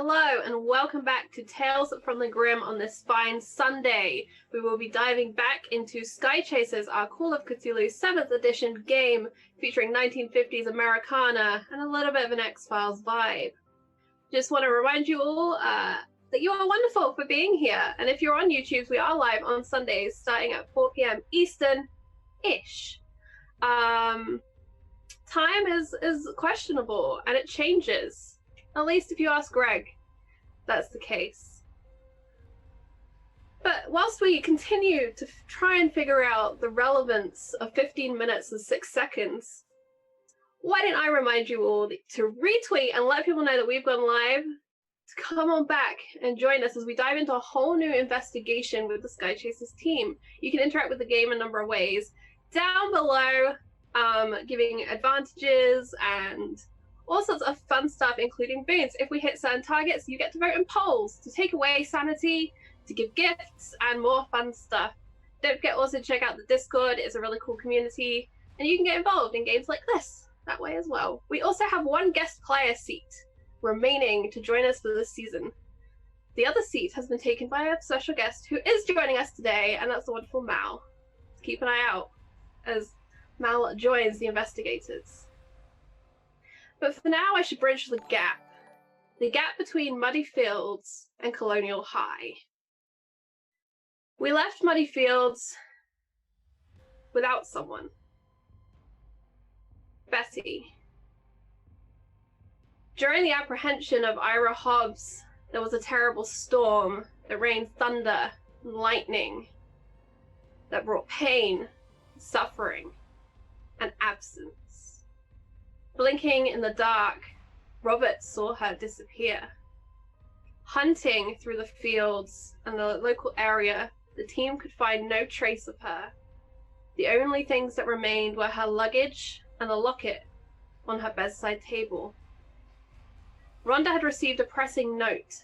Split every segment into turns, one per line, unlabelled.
Hello and welcome back to Tales from the Grim on this fine Sunday. We will be diving back into Skychasers, our Call of Cthulhu 7th edition game featuring 1950s Americana and a little bit of an X-Files vibe. Just want to remind you all that you are wonderful for being here, and if you're on YouTube, we are live on Sundays starting at 4 p.m. Eastern-ish. Time is questionable and it changes. At least if you ask Greg, that's the case. But whilst we continue to try and figure out the relevance of 15 minutes and 6 seconds, why don't I remind you all to retweet and let people know that we've gone live, to come on back and join us as we dive into a whole new investigation with the Skychasers team. You can interact with the game a number of ways. Down below, giving advantages and all sorts of fun stuff, including boons. If we hit certain targets, you get to vote in polls to take away sanity, to give gifts, and more fun stuff. Don't forget also to check out the Discord. It's a really cool community, and you can get involved in games like this that way as well. We also have one guest player seat remaining to join us for this season. The other seat has been taken by a special guest who is joining us today, and that's the wonderful Mal. Keep an eye out as Mal joins the investigators. But for now, I should bridge the gap between Muddy Fields and Colonial High. We left Muddy Fields without someone. Betty. During the apprehension of Ira Hobbs, there was a terrible storm that rained thunder and lightning that brought pain, suffering, and absence. Blinking in the dark, Robert saw her disappear. Hunting through the fields and the local area, the team could find no trace of her. The only things that remained were her luggage and the locket on her bedside table. Rhonda had received a pressing note,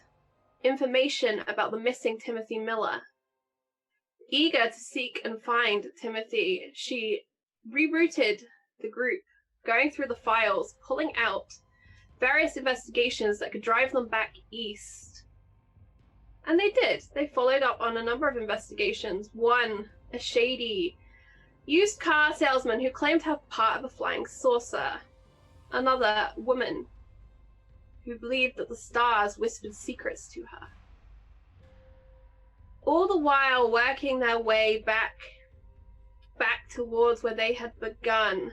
information about the missing Timothy Miller. Eager to seek and find Timothy, she rerouted the group, going through the files, pulling out various investigations that could drive them back east. And they did. They followed up on a number of investigations. One, a shady used car salesman who claimed to have part of a flying saucer. Another woman who believed that the stars whispered secrets to her. All the while working their way back towards where they had begun.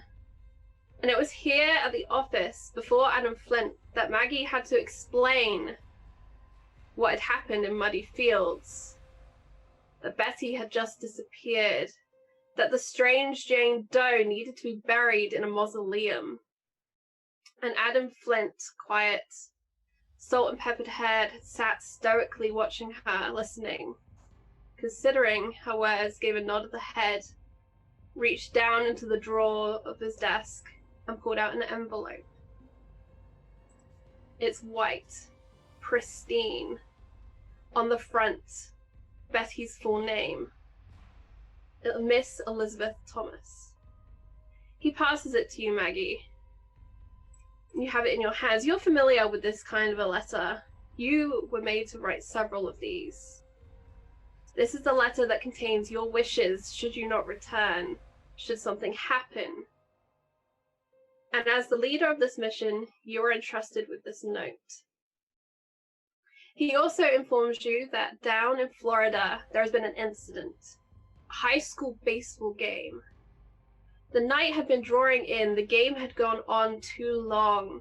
And it was here at the office, before Adam Flint, that Maggie had to explain what had happened in Muddy Fields. That Betty had just disappeared. That the strange Jane Doe needed to be buried in a mausoleum. And Adam Flint, quiet, salt and peppered head, sat stoically watching her, listening. Considering her words, gave a nod of the head, reached down into the drawer of his desk, and pulled out an envelope. It's white, pristine. On the front, Betty's full name. Miss Elizabeth Thomas. He passes it to you, Maggie. You have it in your hands. You're familiar with this kind of a letter. You were made to write several of these. This is the letter that contains your wishes should you not return, should something happen. And as the leader of this mission, you are entrusted with this note. He also informs you that down in Florida, there has been an incident. A high school baseball game. The night had been drawing in, the game had gone on too long.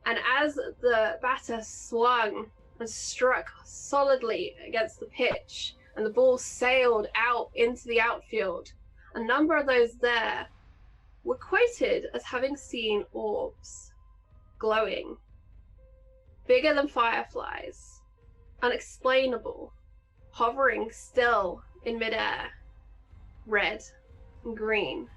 And as the batter swung and struck solidly against the pitch, and the ball sailed out into the outfield, a number of those there were quoted as having seen orbs, glowing, bigger than fireflies, unexplainable, hovering still in midair, red and green.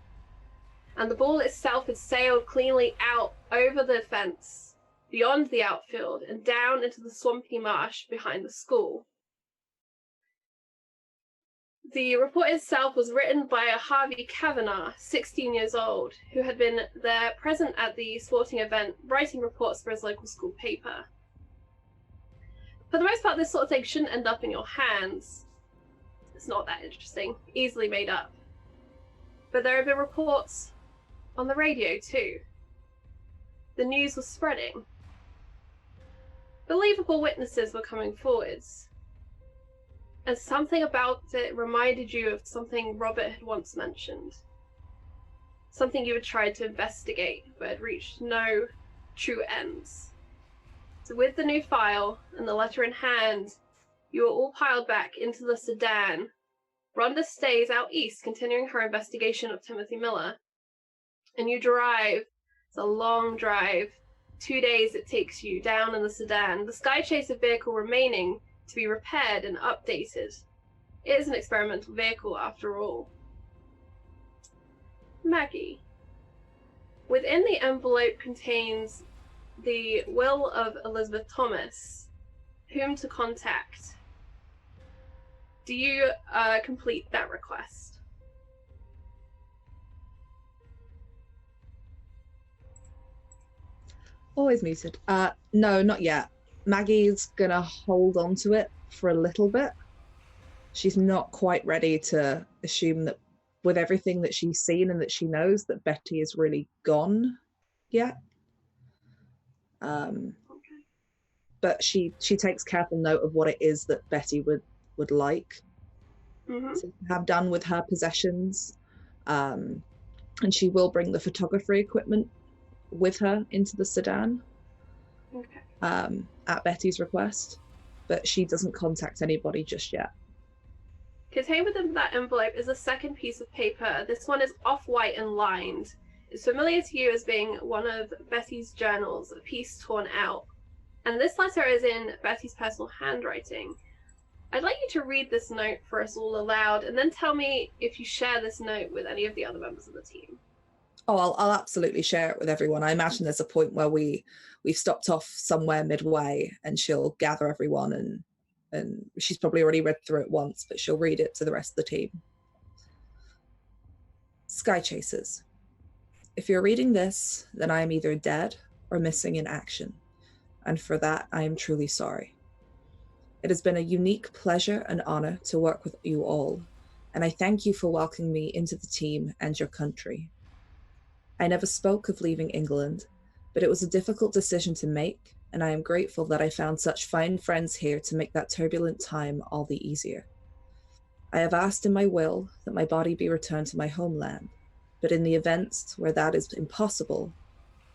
And the ball itself had sailed cleanly out over the fence, beyond the outfield, and down into the swampy marsh behind the school. The report itself was written by a Harvey Kavanagh, 16 years old, who had been there present at the sporting event, writing reports for his local school paper. For the most part, this sort of thing shouldn't end up in your hands. It's not that interesting. Easily made up. But there have been reports on the radio, too. The news was spreading. Believable witnesses were coming forwards. And something about it reminded you of something Robert had once mentioned. Something you had tried to investigate, but had reached no true ends. So with the new file and the letter in hand, you are all piled back into the sedan. Rhonda stays out east, continuing her investigation of Timothy Miller. And you drive. It's a long drive. 2 days it takes you down in the sedan. The Skychaser vehicle remaining to be repaired and updated. It is an experimental vehicle after all. Maggie. Within the envelope contains the will of Elizabeth Thomas, whom to contact. Do you complete that request?
Always muted. No, not yet. Maggie's gonna hold on to it for a little bit. She's not quite ready to assume that with everything that she's seen and that she knows that Betty is really gone yet. But she takes careful note of what it is that Betty would like to have done with her possessions. And she will bring the photography equipment with her into the sedan at Betty's request, but she doesn't contact anybody just yet.
Contained within that envelope is a second piece of paper. This one is off-white and lined. It's familiar to you as being one of Betty's journals, a piece torn out. And this letter is in Betty's personal handwriting. I'd like you to read this note for us all aloud, and then tell me if you share this note with any of the other members of the team.
Oh, I'll absolutely share it with everyone. I imagine there's a point where we've stopped off somewhere midway, and she'll gather everyone, and she's probably already read through it once, but she'll read it to the rest of the team. Skychasers. If you're reading this, then I am either dead or missing in action, and for that I am truly sorry. It has been a unique pleasure and honor to work with you all, and I thank you for welcoming me into the team and your country. I never spoke of leaving England, but it was a difficult decision to make, and I am grateful that I found such fine friends here to make that turbulent time all the easier. I have asked in my will that my body be returned to my homeland, but in the event where that is impossible,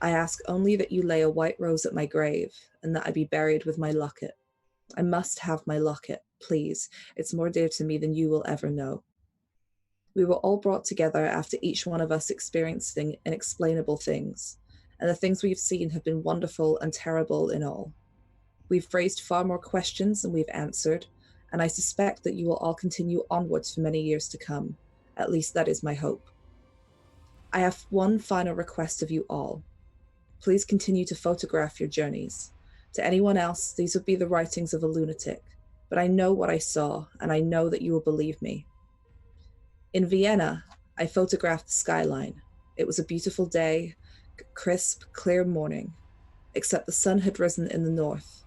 I ask only that you lay a white rose at my grave and that I be buried with my locket. I must have my locket, please. It's more dear to me than you will ever know. We were all brought together after each one of us experiencing inexplainable things, and the things we've seen have been wonderful and terrible in all. We've raised far more questions than we've answered, and I suspect that you will all continue onwards for many years to come. At least that is my hope. I have one final request of you all. Please continue to photograph your journeys. To anyone else, these would be the writings of a lunatic, but I know what I saw, and I know that you will believe me. In Vienna, I photographed the skyline. It was a beautiful day, crisp, clear morning, except the sun had risen in the north.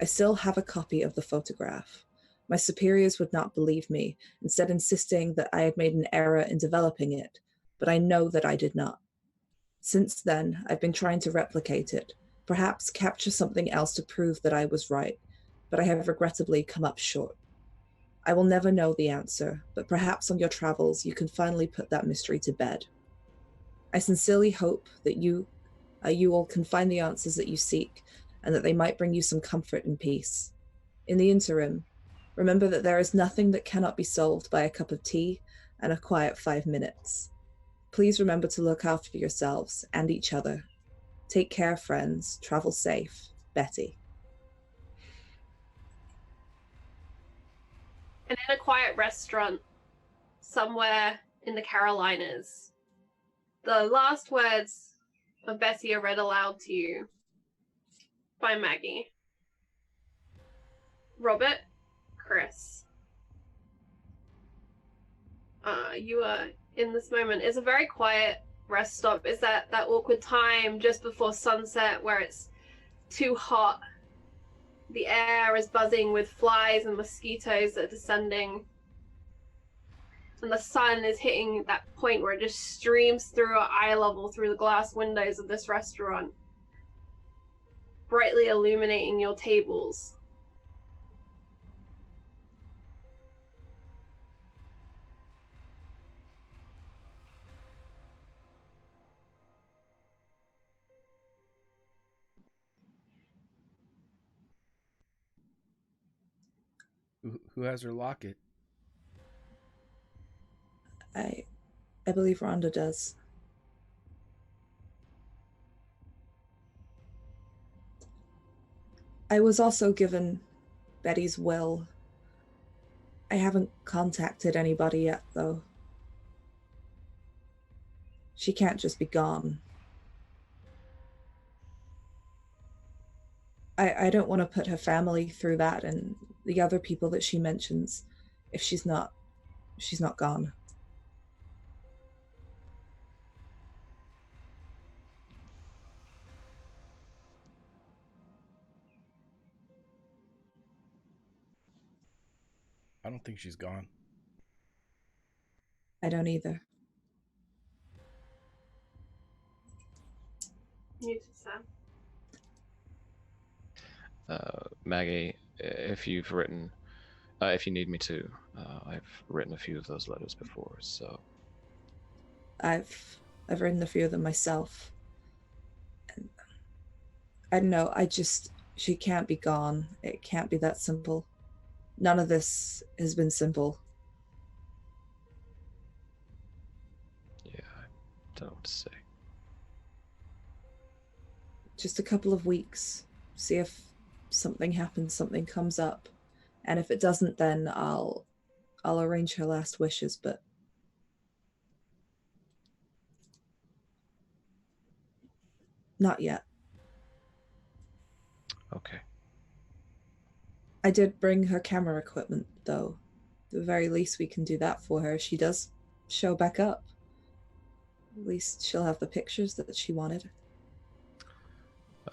I still have a copy of the photograph. My superiors would not believe me, instead insisting that I had made an error in developing it, but I know that I did not. Since then, I've been trying to replicate it, perhaps capture something else to prove that I was right, but I have regrettably come up short. I will never know the answer, but perhaps on your travels you can finally put that mystery to bed. I sincerely hope that you all can find the answers that you seek, and that they might bring you some comfort and peace. In the interim, remember that there is nothing that cannot be solved by a cup of tea and a quiet 5 minutes. Please remember to look after yourselves and each other. Take care, friends. Travel safe. Betty.
And in a quiet restaurant somewhere in the Carolinas, the last words of Betty are read aloud to you by Maggie. Robert, Chris, you are in this moment. It's a very quiet rest stop. It's that awkward time just before sunset where it's too hot The air is buzzing with flies and mosquitoes that are descending. And the sun is hitting that point where it just streams through at eye level through the glass windows of this restaurant, brightly illuminating your tables.
Who has her locket?
I believe Rhonda does. I was also given Betty's will. I haven't contacted anybody yet, though. She can't just be gone. I don't want to put her family through that and the other people that she mentions if she's not gone.
I don't think she's gone.
I don't either.
You too, Sam.
Maggie, if you've written, if you need me to, I've written a few of those letters before, so.
I've written a few of them myself. And I don't know, she can't be gone. It can't be that simple. None of this has been simple.
Yeah, I don't know what to say.
Just a couple of weeks. See if something happens, something comes up. And if it doesn't, then I'll arrange her last wishes, but not yet.
Okay.
I did bring her camera equipment, though. At the very least, we can do that for her. She does show back up. At least she'll have the pictures that she wanted.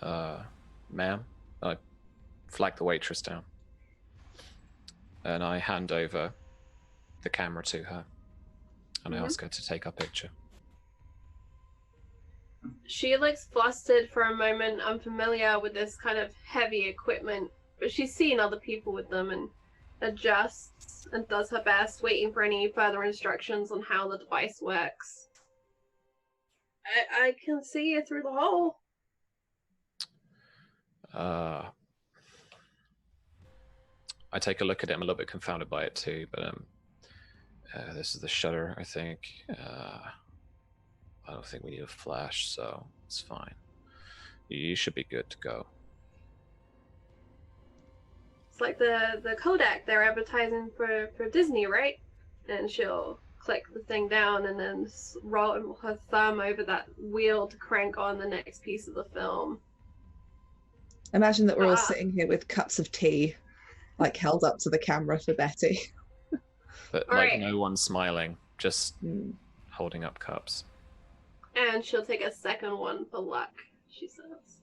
Ma'am, I flag the waitress down. And I hand over the camera to her. And I ask her to take our picture.
She looks flustered for a moment, unfamiliar with this kind of heavy equipment, but she's seen other people with them and adjusts and does her best, waiting for any further instructions on how the device works. I can see you through the hole.
I take a look at it. I'm a little bit confounded by it too, but this is the shutter, I think. I don't think we need a flash, so it's fine. You should be good to go.
It's like the Kodak they're advertising for Disney, right? And she'll click the thing down and then roll her thumb over that wheel to crank on the next piece of the film.
Imagine that we're all sitting here with cups of tea, like held up to the camera for Betty.
But like no one's smiling, just holding up cups.
And she'll take a second one for luck, she says.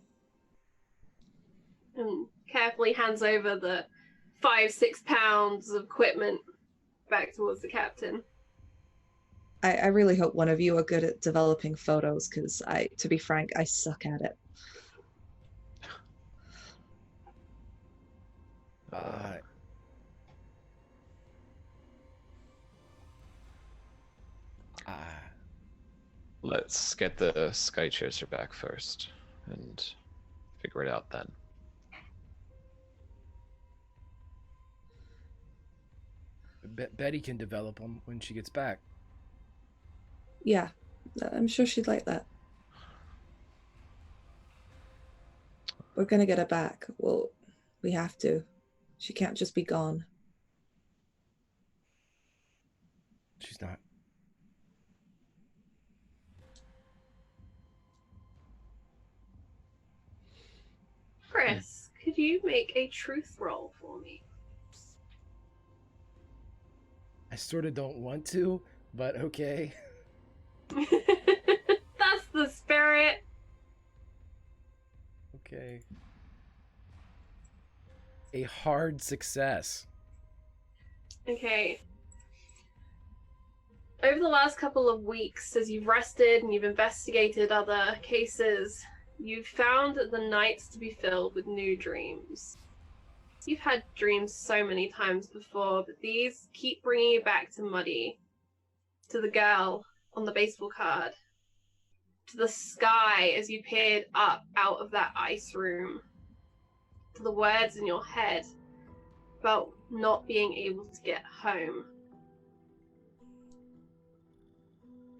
And carefully hands over the 5-6 pounds of equipment back towards the captain.
I really hope one of you are good at developing photos, because to be frank, I suck at it.
Let's get the Skychaser back first and figure it out then.
Betty can develop them when she gets back.
Yeah, I'm sure she'd like that. We're gonna get her back. Well, we have to. She can't just be gone.
She's not.
Chris, could you make a truth roll for me?
I sort of don't want to, but okay.
That's the spirit.
Okay. a hard success.
Okay. Over the last couple of weeks, as you've rested and you've investigated other cases, you've found the nights to be filled with new dreams. You've had dreams so many times before, but these keep bringing you back to Muddy, to the girl on the baseball card, to the sky as you peered up out of that ice room, to the words in your head about not being able to get home.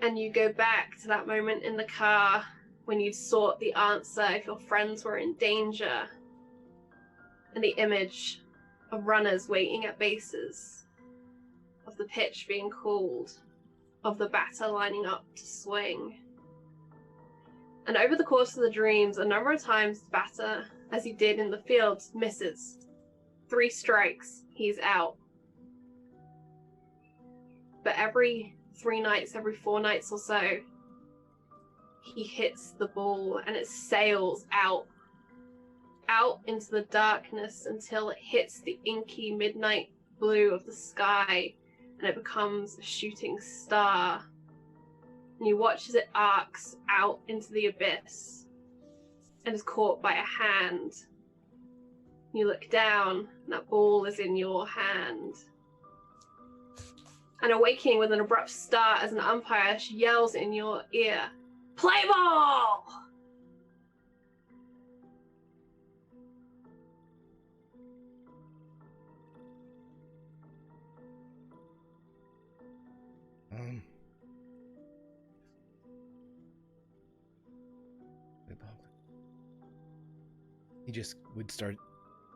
And you go back to that moment in the car when you'd sought the answer if your friends were in danger, and the image of runners waiting at bases, of the pitch being called, of the batter lining up to swing. And over the course of the dreams, a number of times the batter, as he did in the field, misses. 3 strikes, he's out. But every 3 nights, every 4 nights or so, he hits the ball and it sails out into the darkness until it hits the inky midnight blue of the sky and it becomes a shooting star. And you watch as it arcs out into the abyss and is caught by a hand. You look down and that ball is in your hand. And awakening with an abrupt start as an umpire, she yells in your ear, "Play ball!"
He just would start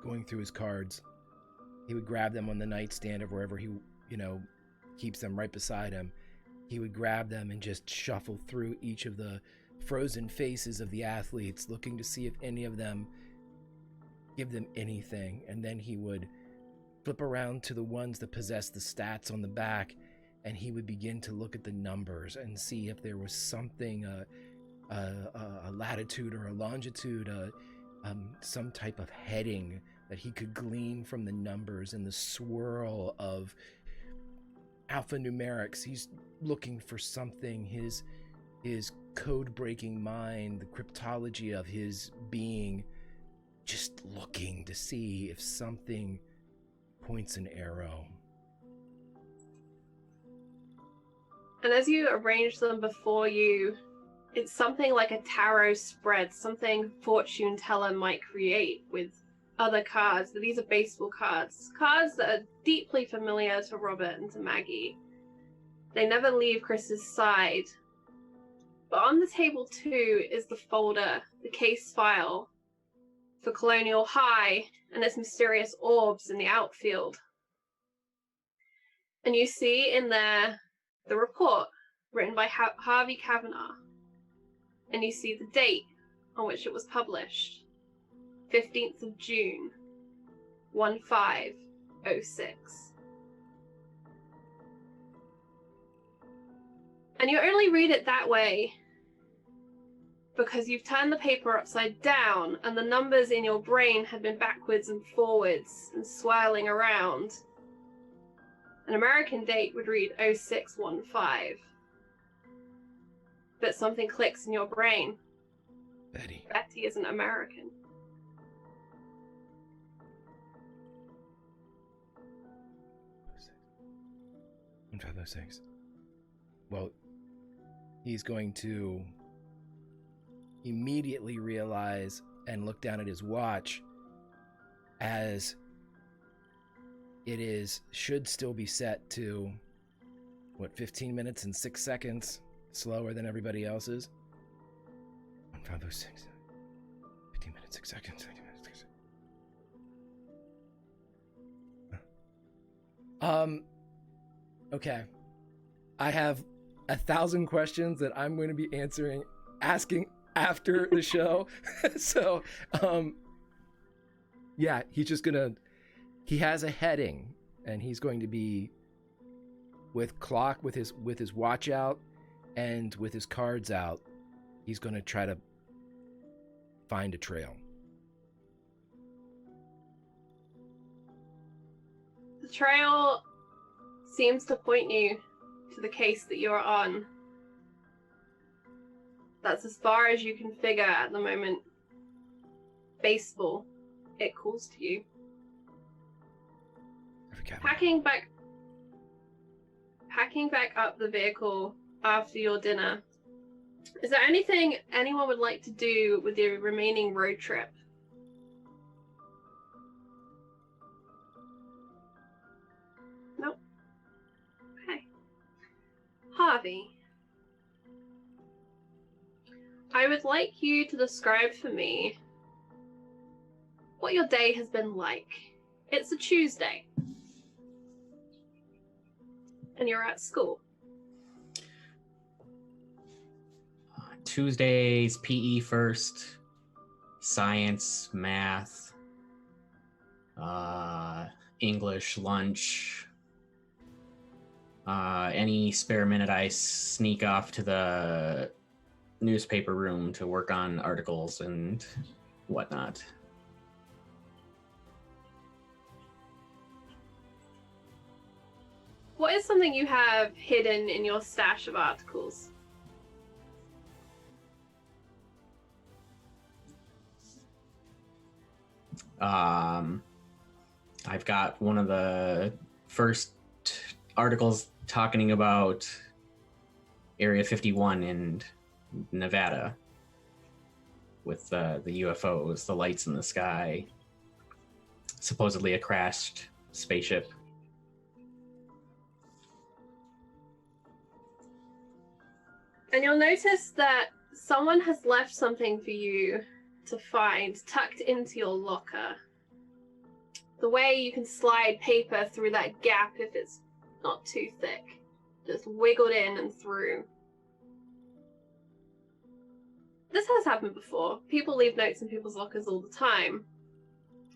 going through his cards. He would grab them on the nightstand or wherever he, keeps them right beside him. He would grab them and just shuffle through each of the frozen faces of the athletes, looking to see if any of them give them anything. And then he would flip around to the ones that possess the stats on the back, and he would begin to look at the numbers and see if there was something, a latitude or a longitude, some type of heading that he could glean from the numbers and the swirl of alphanumerics. He's looking for something, his code-breaking mind, the cryptology of his being, just looking to see if something points an arrow.
And as you arrange them before you, it's something like a tarot spread, something fortune teller might create with other cards, but these are baseball cards that are deeply familiar to Robert and to Maggie. They never leave Chris's side. But on the table too is the folder, the case file for Colonial High and its mysterious orbs in the outfield. And you see in there the report written by Harvey Kavanagh. And you see the date on which it was published. 15th of June, 1506. And you only read it that way because you've turned the paper upside down and the numbers in your brain have been backwards and forwards and swirling around. An American date would read 0615. But something clicks in your brain. Betty isn't American.
1506. Well, he's going to immediately realize and look down at his watch as it should still be set to 15 minutes and 6 seconds slower than everybody else's. 1506. 15 minutes, 6 seconds. 15 minutes, 6 seconds. Okay. I have 1,000 questions that I'm going to be asking after the show. So, yeah, he has a heading, and he's going to be with his watch out and with his cards out. He's going to try to find a trail.
The trail seems to point you to the case that you're on. That's as far as you can figure at the moment. Baseball, it calls to you. Packing back up the vehicle after your dinner. Is there anything anyone would like to do with the remaining road trip? Nope. Okay. Harvey, I would like you to describe for me what your day has been like. It's a Tuesday. And you're at school.
Tuesdays, PE first, science, math, English, lunch. Any spare minute I sneak off to the newspaper room to work on articles and whatnot.
What is something you have hidden in your stash of articles?
I've got one of the first articles talking about Area 51 in Nevada with the UFOs, the lights in the sky, supposedly a crashed spaceship.
And you'll notice that someone has left something for you to find tucked into your locker. The way you can slide paper through that gap if it's not too thick. Just wiggled in and through. This has happened before. People leave notes in people's lockers all the time.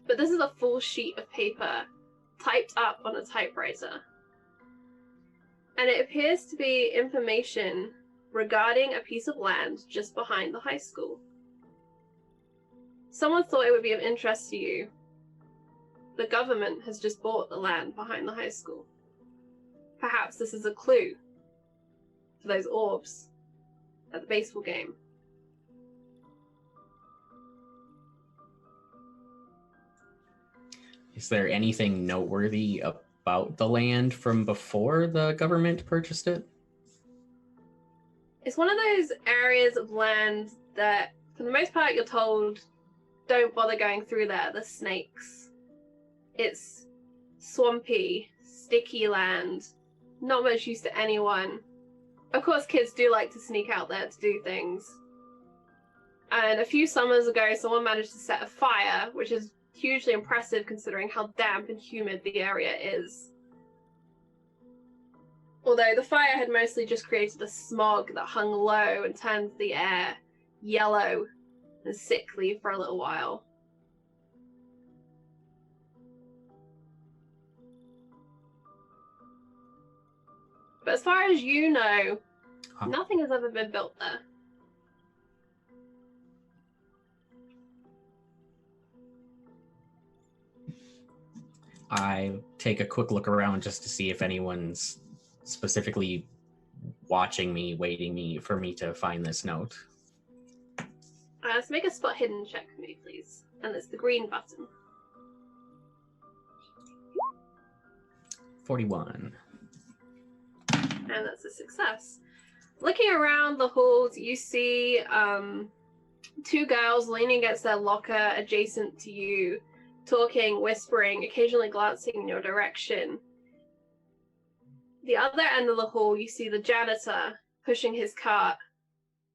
But this is a full sheet of paper typed up on a typewriter. And it appears to be information regarding a piece of land just behind the high school. Someone thought it would be of interest to you. The government has just bought the land behind the high school. Perhaps this is a clue to those orbs at the baseball game.
Is there anything noteworthy about the land from before the government purchased it?
It's one of those areas of land that, for the most part, you're told, don't bother going through there, there's snakes. It's swampy, sticky land, not much use to anyone. Of course, kids do like to sneak out there to do things. And a few summers ago, someone managed to set a fire, which is hugely impressive considering how damp and humid the area is. Although the fire had mostly just created a smog that hung low and turned the air yellow and sickly for a little while. But as far as you know, nothing has ever been built there.
I take a quick look around just to see if anyone's specifically watching me, waiting for me to find this note.
So make a spot hidden check for me, please. And it's the green button.
41.
And that's a success. Looking around the halls, you see two girls leaning against their locker adjacent to you, talking, whispering, occasionally glancing in your direction. The other end of the hall, you see the janitor pushing his cart,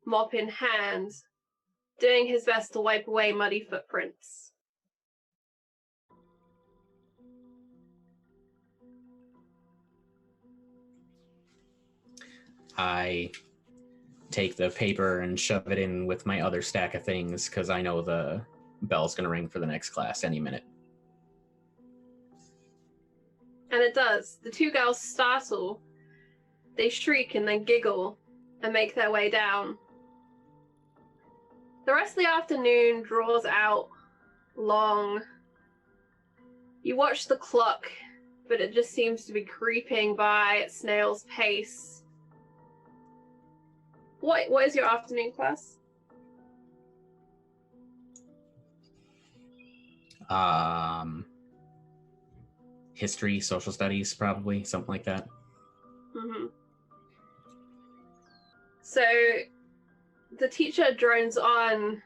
mop in hand, doing his best to wipe away muddy footprints.
I take the paper and shove it in with my other stack of things because I know the bell's going to ring for the next class any minute.
And it does. The two girls startle. They shriek and then giggle and make their way down. The rest of the afternoon draws out long. You watch the clock but it just seems to be creeping by at snail's pace. What is your afternoon class?
History, social studies, probably something like that.
Mm-hmm. So the teacher drones on,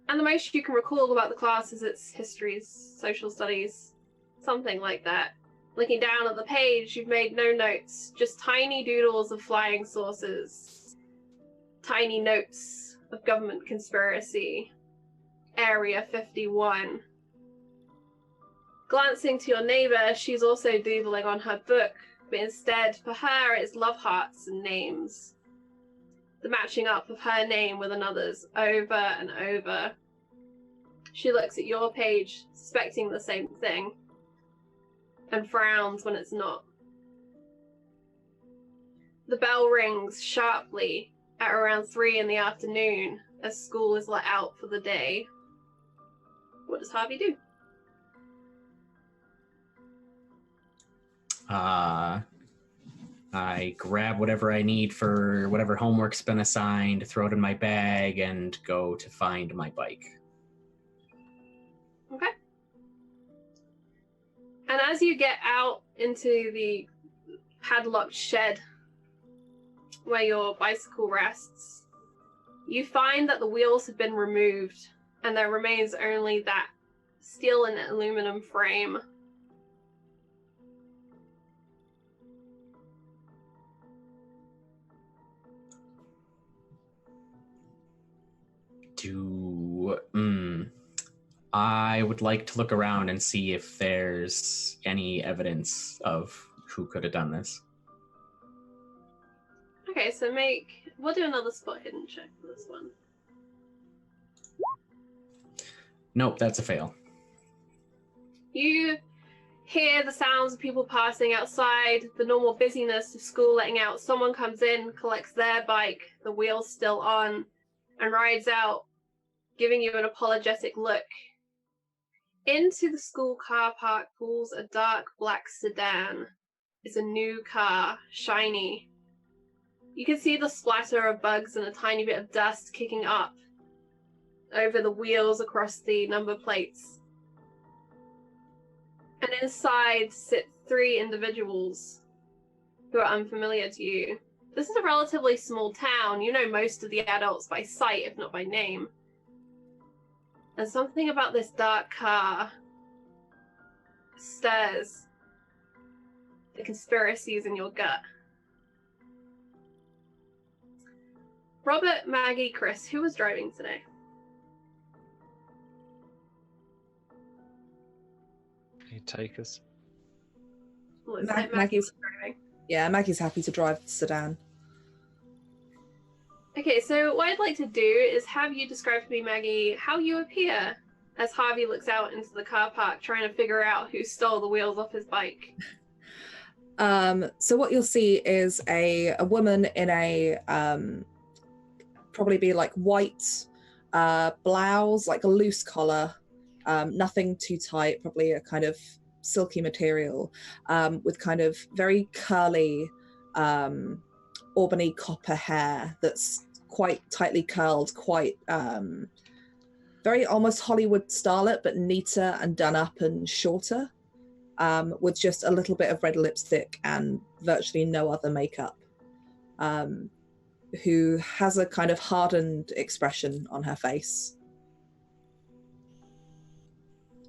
and the most you can recall about the class is its histories, social studies, something like that. Looking down at the page, you've made no notes, just tiny doodles of flying saucers, tiny notes of government conspiracy, Area 51. Glancing to your neighbor, she's also doodling on her book, but instead, for her, it's love hearts and names. The matching up of her name with another's over and over. She looks at your page, suspecting the same thing, and frowns when it's not. The bell rings sharply at around 3 in the afternoon as school is let out for the day. What does Harvey do?
I grab whatever I need for whatever homework's been assigned, throw it in my bag, and go to find my bike.
Okay. And as you get out into the padlocked shed where your bicycle rests, you find that the wheels have been removed and there remains only that steel and aluminum frame.
I would like to look around and see if there's any evidence of who could have done this.
Okay, so we'll do another spot hidden check for this one.
Nope, that's a fail.
You hear the sounds of people passing outside, the normal busyness of school letting out. Someone comes in, collects their bike, the wheel's still on, and rides out, giving you an apologetic look. Into the school car park pulls a dark black sedan. It's a new car, shiny. You can see the splatter of bugs and a tiny bit of dust kicking up over the wheels across the number plates. And inside sit 3 individuals who are unfamiliar to you. This is a relatively small town. You know most of the adults by sight, if not by name. And something about this dark car stirs the conspiracies in your gut. Robert, Maggie, Chris, who was driving today?
You take us.
Looks like
Maggie's
driving.
Yeah, Maggie's happy to drive the sedan.
Okay, so what I'd like to do is have you describe to me, Maggie, how you appear as Harvey looks out into the car park trying to figure out who stole the wheels off his bike.
So what you'll see is a woman in a probably be like white blouse, like a loose collar, nothing too tight, probably a kind of silky material, with kind of very curly Albany copper hair that's quite tightly curled, quite very almost Hollywood starlet, but neater and done up and shorter, with just a little bit of red lipstick and virtually no other makeup, who has a kind of hardened expression on her face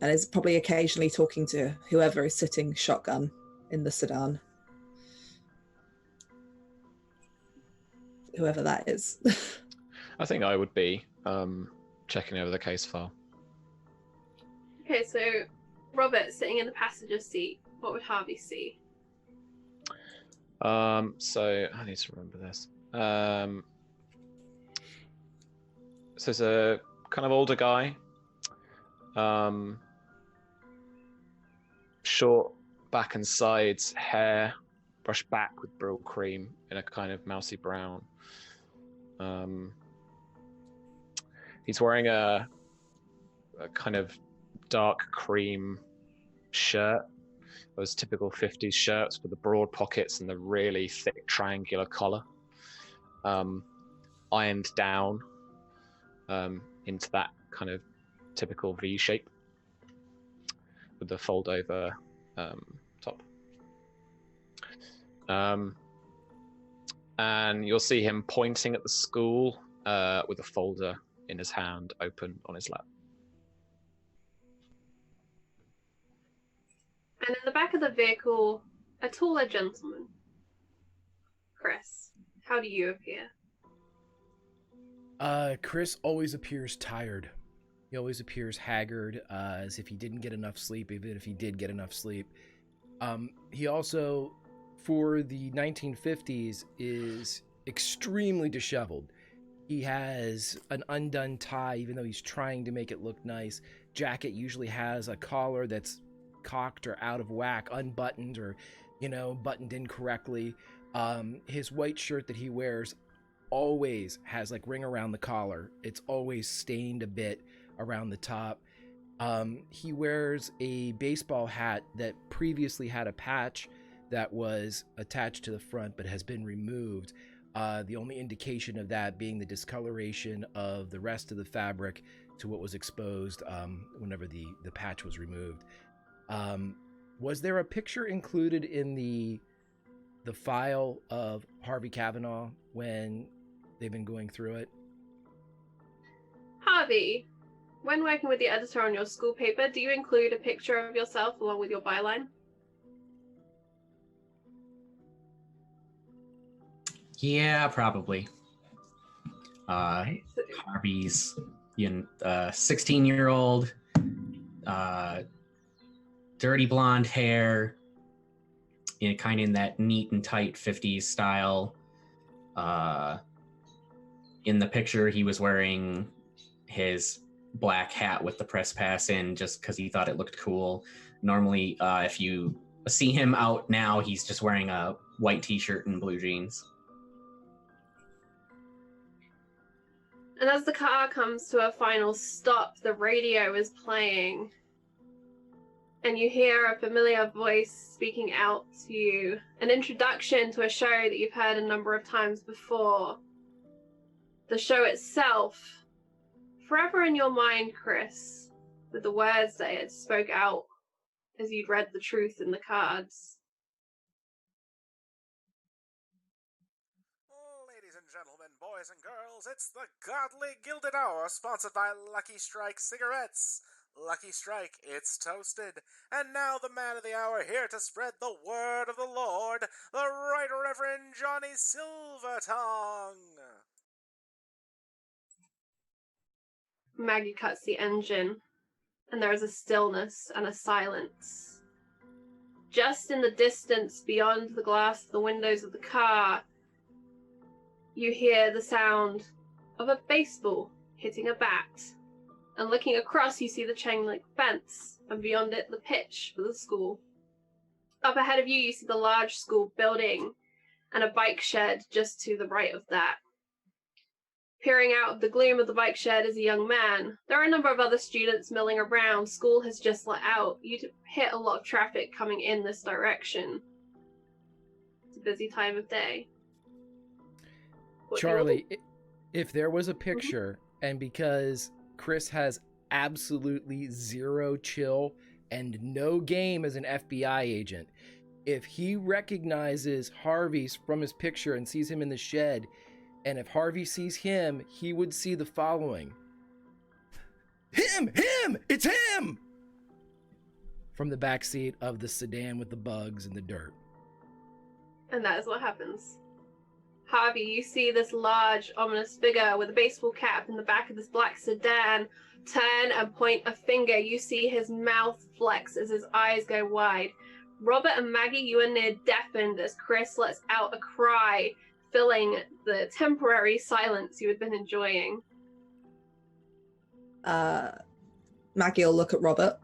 and is probably occasionally talking to whoever is sitting shotgun in the sedan. Whoever that is.
I think I would be checking over the case file.
Okay, so Robert sitting in the passenger seat, what would Harvey see?
So I need to remember this. So it's a kind of older guy, short back and sides hair, brushed back with brill cream in a kind of mousy brown. He's wearing a kind of dark cream shirt those typical 50s shirts with the broad pockets and the really thick triangular collar, ironed down into that kind of typical V shape with the fold over top. And you'll see him pointing at the school with a folder in his hand, open on his lap.
And in the back of the vehicle, a taller gentleman. Chris, how do you appear?
Chris always appears tired. He always appears haggard, as if he didn't get enough sleep, even if he did get enough sleep. He also, for the 1950s, is extremely disheveled. He has an undone tie, even though he's trying to make it look nice. Jacket usually has a collar that's cocked or out of whack, unbuttoned or, buttoned incorrectly. His white shirt that he wears always has like ring around the collar. It's always stained a bit around the top. He wears a baseball hat that previously had a patch that was attached to the front but has been removed. The only indication of that being the discoloration of the rest of the fabric to what was exposed whenever the patch was removed. Was there a picture included in the file of Harvey Kavanaugh when they've been going through it?
Harvey, when working with the editor on your school paper, do you include a picture of yourself along with your byline?
Yeah, probably. Harvey's 16-year-old, dirty blonde hair, kind of in that neat and tight 50s style. In the picture, he was wearing his black hat with the press pass in just because he thought it looked cool. Normally, if you see him out now, he's just wearing a white t-shirt and blue jeans.
And as the car comes to a final stop, the radio is playing. And you hear a familiar voice speaking out to you. An introduction to a show that you've heard a number of times before. The show itself, forever in your mind, Chris, with the words that it spoke out as you'd read the truth in the cards.
Ladies and gentlemen, boys and girls, it's the Godly Gilded Hour, sponsored by Lucky Strike Cigarettes. Lucky Strike, it's toasted. And now the man of the hour here to spread the word of the Lord, the Right Reverend Johnny Silvertongue.
Maggie cuts the engine, and there is a stillness and a silence. Just in the distance, beyond the glass of the windows of the car, you hear the sound of a baseball hitting a bat. And looking across, you see the chain-link fence, and beyond it, the pitch for the school. Up ahead of you, you see the large school building and a bike shed just to the right of that. Peering out of the gloom of the bike shed is a young man. There are a number of other students milling around. School has just let out. You hit a lot of traffic coming in this direction. It's a busy time of day.
Charlie, if there was a picture, and because Chris has absolutely zero chill and no game as an FBI agent, if he recognizes Harvey from his picture and sees him in the shed, and if Harvey sees him, he would see the following. Him! It's him! From the backseat of the sedan with the bugs and the dirt.
And that is what happens. Harvey, you see this large, ominous figure with a baseball cap in the back of this black sedan turn and point a finger. You see his mouth flex as his eyes go wide. Robert and Maggie, you are near deafened as Chris lets out a cry, filling the temporary silence you had been enjoying.
Maggie will look at Robert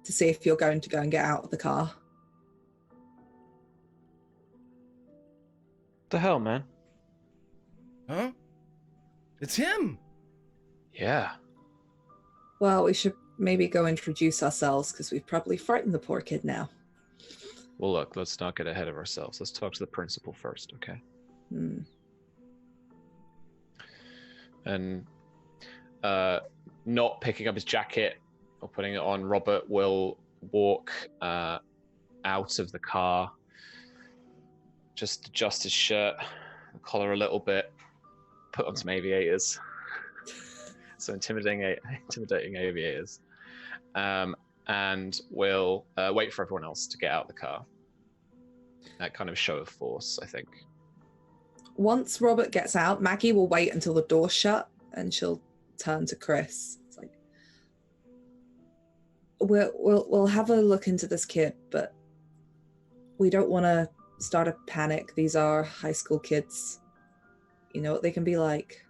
to see if you're going to go and get out of the car.
The hell, man?
Huh? It's him!
Yeah.
Well, we should maybe go introduce ourselves because we've probably frightened the poor kid now.
Well, look, let's not get ahead of ourselves. Let's talk to the principal first, okay? And not picking up his jacket or putting it on, Robert will walk out of the car, just adjust his shirt, collar a little bit, put on some aviators. So intimidating aviators. And we'll wait for everyone else to get out of the car. That kind of show of force, I think.
Once Robert gets out, Maggie will wait until the door's shut, and she'll turn to Chris. It's like, we'll have a look into this kid, but we don't want to start a panic. These are high school kids. You know what they can be like.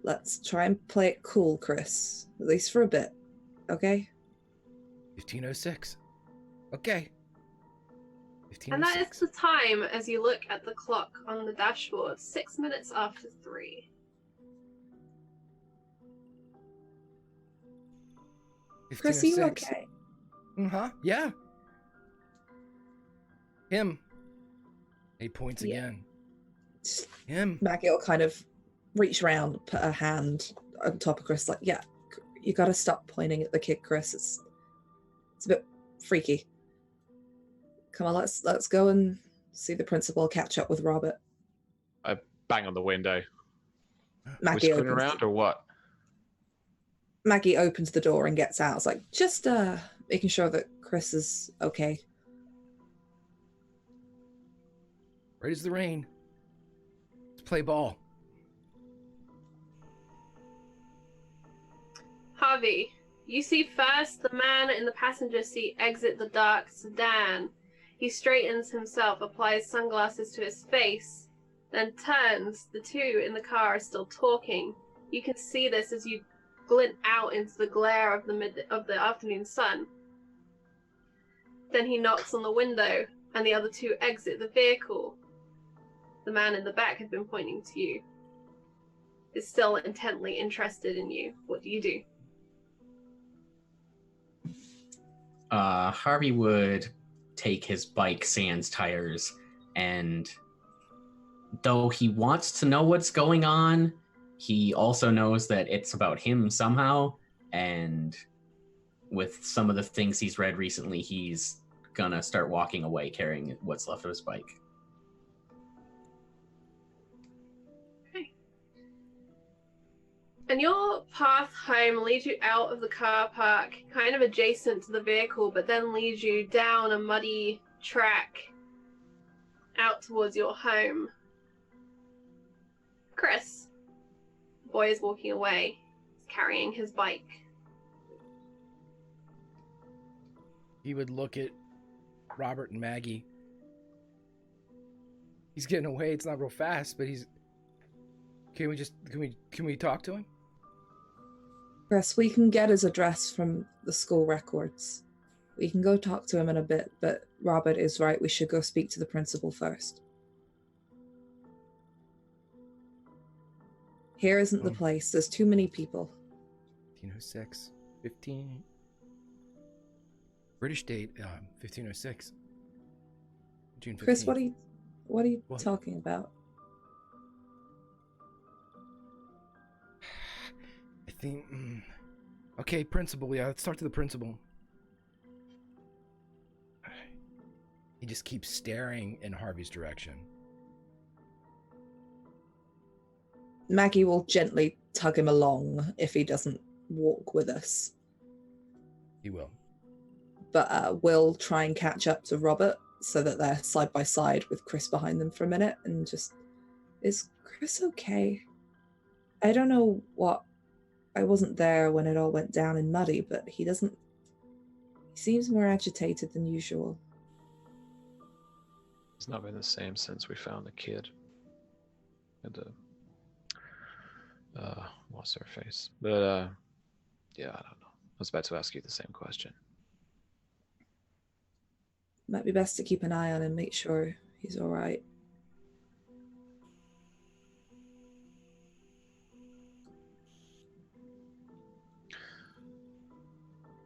Let's try and play it cool, Chris. At least for a bit. Okay?
15:06. Okay. 15:06.
And that is the time as you look at the clock on the dashboard. 6 minutes after 3.
Chris, are you
15:06.
okay?
Yeah. Him. 8 points
Yeah.
again. Him.
Maggie will kind of reach around, put her hand on top of Chris, like, yeah, you gotta stop pointing at the kid, Chris. It's a bit freaky. Come on, let's go and see the principal, catch up with Robert.
I bang on the window.
Maggie
Whispering
opens,
around or what?
Maggie opens the door and gets out. It's like, just making sure that Chris is okay.
Right as the rain. Let's play ball.
Harvey, you see first the man in the passenger seat exit the dark sedan. He straightens himself, applies sunglasses to his face, then turns. The two in the car are still talking. You can see this as you glint out into the glare of the afternoon sun. Then he knocks on the window, and the other two exit the vehicle. The man in the back had been pointing to you. Is still intently interested in you. What do you do?
Harvey would take his bike sans tires, and though he wants to know what's going on, he also knows that it's about him somehow, and with some of the things he's read recently, he's gonna start walking away carrying what's left of his bike.
And your path home leads you out of the car park, kind of adjacent to the vehicle, but then leads you down a muddy track out towards your home. Chris, the boy is walking away, carrying his bike.
He would look at Robert and Maggie. He's getting away. It's not real fast, but he's. Can we talk to him?
Chris, we can get his address from the school records. We can go talk to him in a bit, but Robert is right. We should go speak to the principal first. Here isn't the place. There's too many people.
15:06. 15. British date. 15:06. June 15th.
Chris, what are you
What?
talking about?
I think. Okay, principal. Yeah, let's talk to the principal. He just keeps staring in Harvey's direction.
Maggie will gently tug him along if he doesn't walk with us.
He will.
But we'll try and catch up to Robert so that they're side by side with Chris behind them for a minute and just, is Chris okay? I don't know what, I wasn't there when it all went down in Muddy, but he seems more agitated than usual.
It's not been the same since we found the kid. And what's her face? But yeah, I don't know. I was about to ask you the same question.
Might be best to keep an eye on him, make sure he's all right.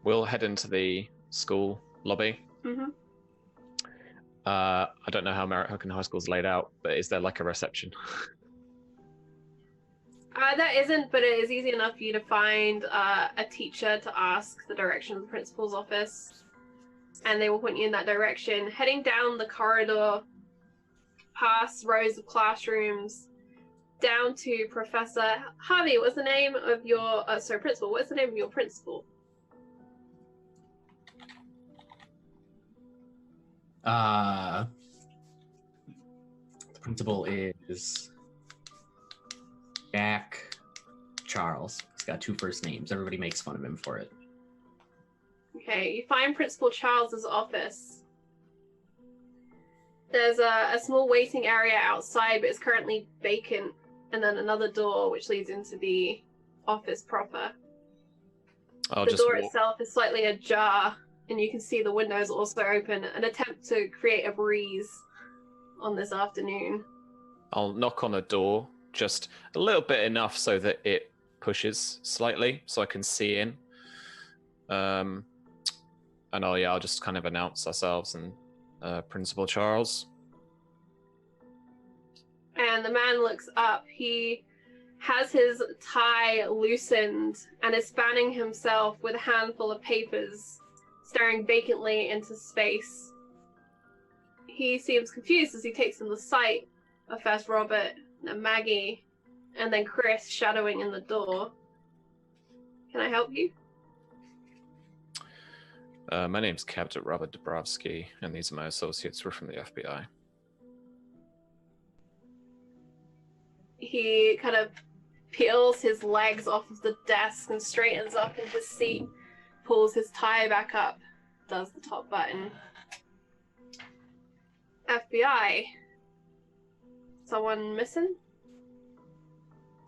We'll head into the school lobby.
Mm-hmm.
I don't know how American High School's laid out, but is there like a reception?
That isn't, but it is easy enough for you to find a teacher to ask the direction of the principal's office, and they will point you in that direction. Heading down the corridor, past rows of classrooms, down to Professor Harvey. What's the name of your principal? What's the name of your principal?
The principal is Jack Charles. He's got 2 first names. Everybody makes fun of him for it.
Okay, you find Principal Charles's office. There's a small waiting area outside, but it's currently vacant, and then another door which leads into the office proper. The door itself is slightly ajar, and you can see the windows also open, an attempt to create a breeze on this afternoon.
I'll knock on a door, just a little bit enough so that it pushes slightly, so I can see in. And I'll just kind of announce ourselves and Principal Charles.
And the man looks up. He has his tie loosened and is fanning himself with a handful of papers, staring vacantly into space. He seems confused as he takes in the sight of first Robert, then Maggie, and then Chris shadowing in the door. Can I help you?
My name's Captain Robert Dabrowski, and these are my associates. We're from the FBI.
He kind of peels his legs off of the desk and straightens up in his seat, pulls his tie back up, does the top button. FBI. Someone missing?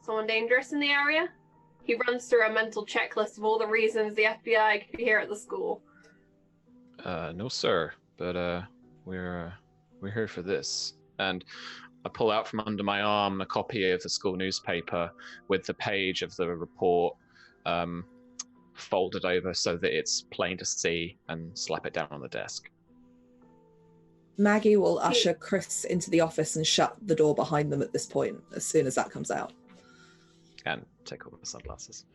Someone dangerous in the area? He runs through a mental checklist of all the reasons the FBI could be here at the school.
No, sir, but we're here for this. And I pull out from under my arm a copy of the school newspaper with the page of the report folded over so that it's plain to see, and slap it down on the desk.
Maggie will usher Chris into the office and shut the door behind them at this point, as soon as that comes out.
And take off the sunglasses.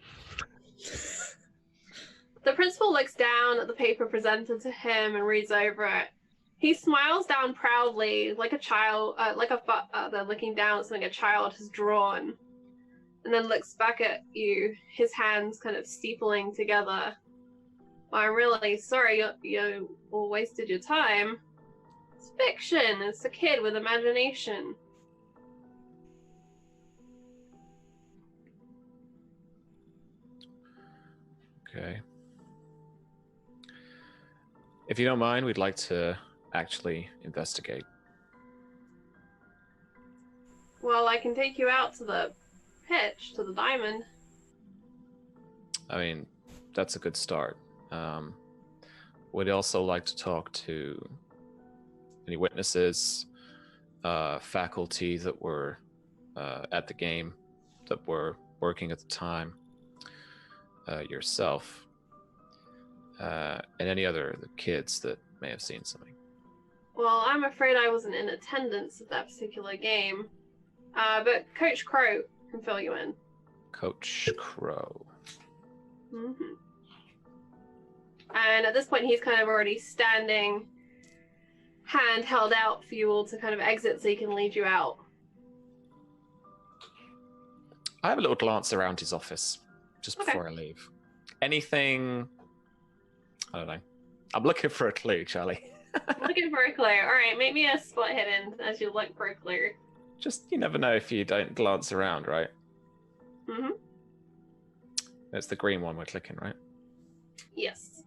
The principal looks down at the paper presented to him and reads over it. He smiles down proudly, like a child, they're looking down at something a child has drawn, and then looks back at you, his hands kind of steepling together. Well, I'm really sorry you all wasted your time. It's fiction. It's a kid with imagination.
Okay. If you don't mind, we'd like to actually investigate.
Well, I can take you out to the pitch, to the diamond.
I mean, that's a good start. We'd also like to talk to any witnesses, faculty that were at the game, that were working at the time, yourself, and any other kids that may have seen something.
Well, I'm afraid I wasn't in attendance at that particular game, but Coach Crow can fill you in.
Coach Crow.
Mm-hmm. And at this point, he's kind of already standing, hand held out for you all to kind of exit so he can lead you out.
I have a little glance around his office just before I leave. Anything? I don't know. I'm looking for a clue, Charlie.
Looking for a clue. All right, make me a spot hidden as you look for a clue.
Just, you never know if you don't glance around, right?
Mm-hmm.
It's the green one we're clicking, right?
Yes.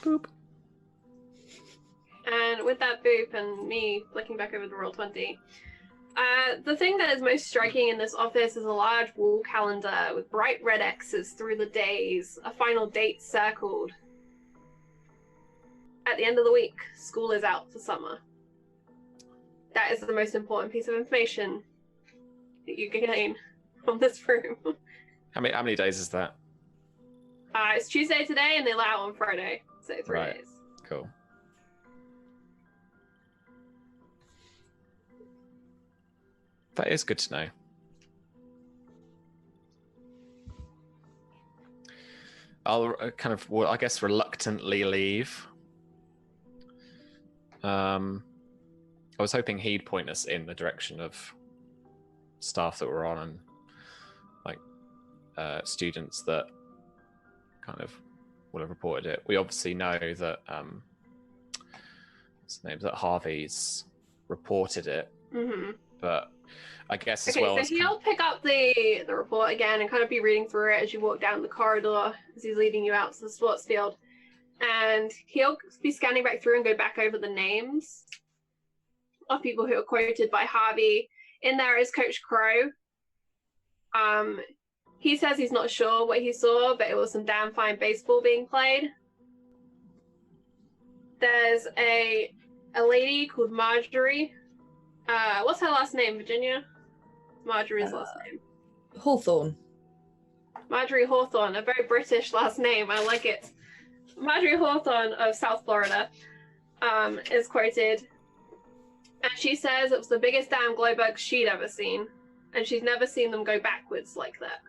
Boop.
And with that boop and me looking back over the roll 20, the thing that is most striking in this office is a large wall calendar with bright red X's through the days, a final date circled. At the end of the week, school is out for summer. That is the most important piece of information that you can gain from this room.
How many days is that?
It's Tuesday today, and they allow on Friday. So 3
Right.
days.
Cool. That is good to know. I'll kind of, well, I guess, reluctantly leave. I was hoping he'd point us in the direction of staff that were on and like students that kind of would have reported it. We obviously know that what's the name? That Harvey's reported it, but I guess as
Okay,
well
so
as
he'll pick up the report again and kind of be reading through it as you walk down the corridor as he's leading you out to the sports field. And he'll be scanning back through and go back over the names of people who are quoted by Harvey. In there is Coach Crow. He says he's not sure what he saw, but it was some damn fine baseball being played. There's a lady called Marjorie. What's her last name, Virginia? Marjorie's last name.
Hawthorne.
Marjorie Hawthorne, a very British last name. I like it. Marjorie Hawthorne of South Florida is quoted, and she says it was the biggest damn glow bug she'd ever seen, and she's never seen them go backwards like that.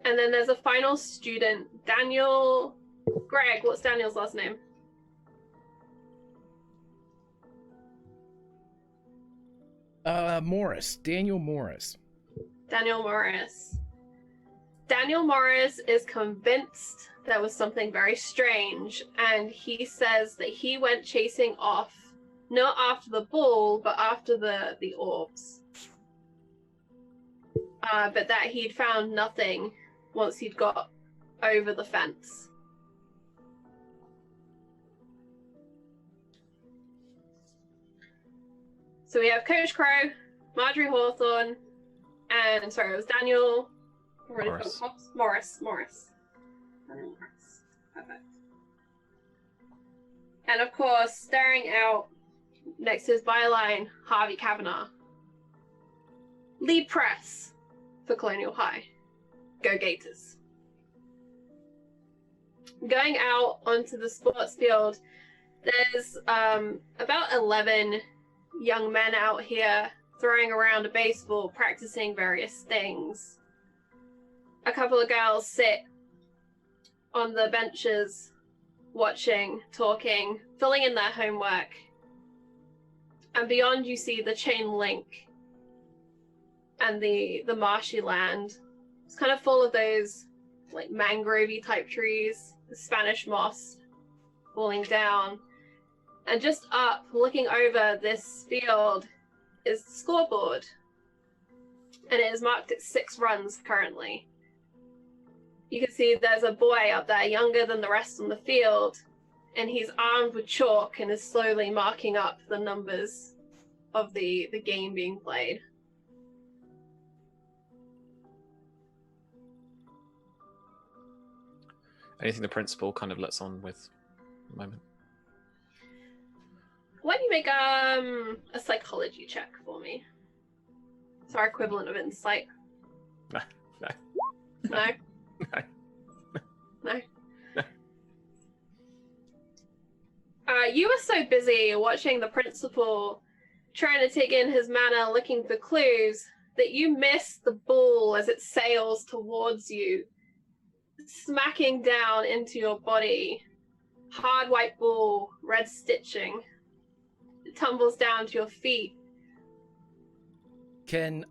And then there's a final student, Daniel. Greg, what's Daniel's last name?
Morris. Daniel Morris.
Daniel Morris. Daniel Morris is convinced there was something very strange, and he says that he went chasing off, not after the ball, but after the orbs. But that he'd found nothing once he'd got over the fence. So we have Coach Crow, Marjorie Hawthorne, and sorry, it was Daniel
Morris.
Morris. Daniel Morris. Perfect. And of course, staring out next to his byline, Harvey Kavanaugh. Lead press for Colonial High. Go Gators. Going out onto the sports field, there's about 11 young men out here throwing around a baseball, practicing various things. A couple of girls sit on the benches, watching, talking, filling in their homework. And beyond you see the chain link and the marshy land. It's kind of full of those like mangrove-y type trees, the Spanish moss falling down. And just up, looking over this field, is the scoreboard. And it is marked at 6 runs currently. You can see there's a boy up there, younger than the rest on the field, and he's armed with chalk and is slowly marking up the numbers of the game being played.
Anything the principal kind of lets on with at the moment?
Why don't you make a psychology check for me? It's our equivalent of insight.
No.
No?
No.
No? You were so busy watching the principal trying to take in his manner, looking for clues, that you missed the ball as it sails towards you, smacking down into your body. Hard white ball, red stitching. It tumbles down to your feet.
Can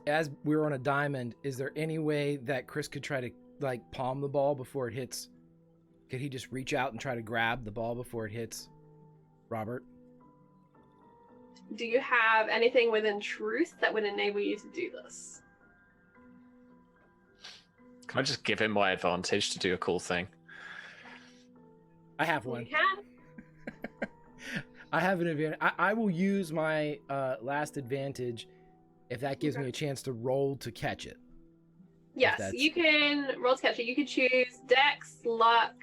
as we're on a diamond, is there any way that Chris could try to like palm the ball before it hits? Could he just reach out and try to grab the ball before it hits Robert?
Do you have anything within truth that would enable you to do this?
Can I just give him my advantage to do a cool thing?
I have one.
You can.
I have an advantage. I will use my last advantage if that gives me a chance to roll to catch it.
Yes, you can roll to catch it. You could choose Dex, Luck,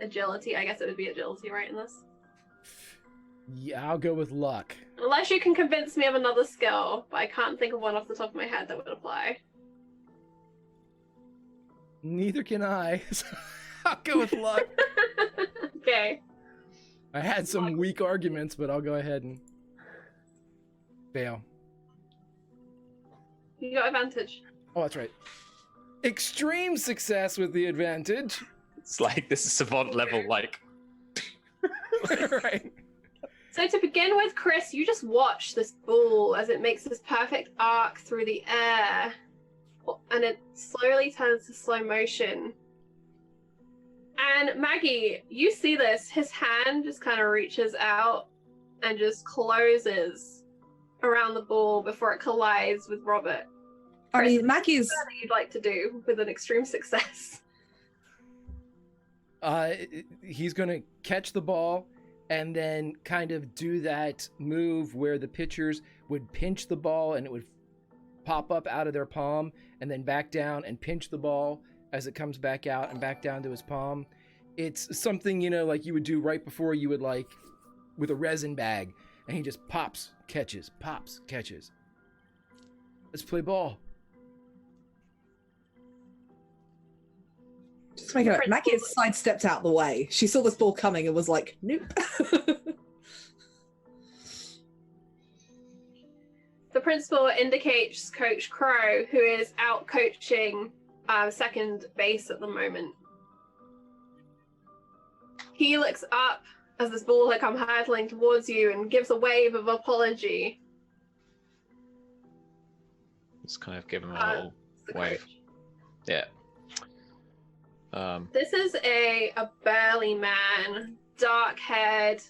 Agility. I guess it would be Agility, right, in this?
Yeah, I'll go with Luck.
Unless you can convince me of another skill, but I can't think of one off the top of my head that would apply.
Neither can I. So I'll go with luck.
Okay.
I had some weak arguments, but I'll go ahead and fail.
You got advantage.
Oh, that's right. Extreme success with the advantage.
It's like this is savant level, like.
Right.
So to begin with, Chris, you just watch this ball as it makes this perfect arc through the air, and it slowly turns to slow motion. And Maggie, you see this. His hand just kind of reaches out and just closes around the ball before it collides with Robert.
I
Chris,
mean, Maggie's.
what you'd like to do with an extreme success?
He's gonna catch the ball and then kind of do that move where the pitchers would pinch the ball and it would pop up out of their palm and then back down and pinch the ball as it comes back out and back down to his palm. It's something, like you would do right before you would with a resin bag, and he just pops, catches. Let's play ball.
Just make it. Maggie had sidestepped out the way. She saw this ball coming and was like, nope.
The principal indicates Coach Crow, who is out coaching second base at the moment. He looks up as this ball had come hurtling towards you and gives a wave of apology.
Just kind of give him a little wave.
Coach.
Yeah.
This is a burly man, dark-haired,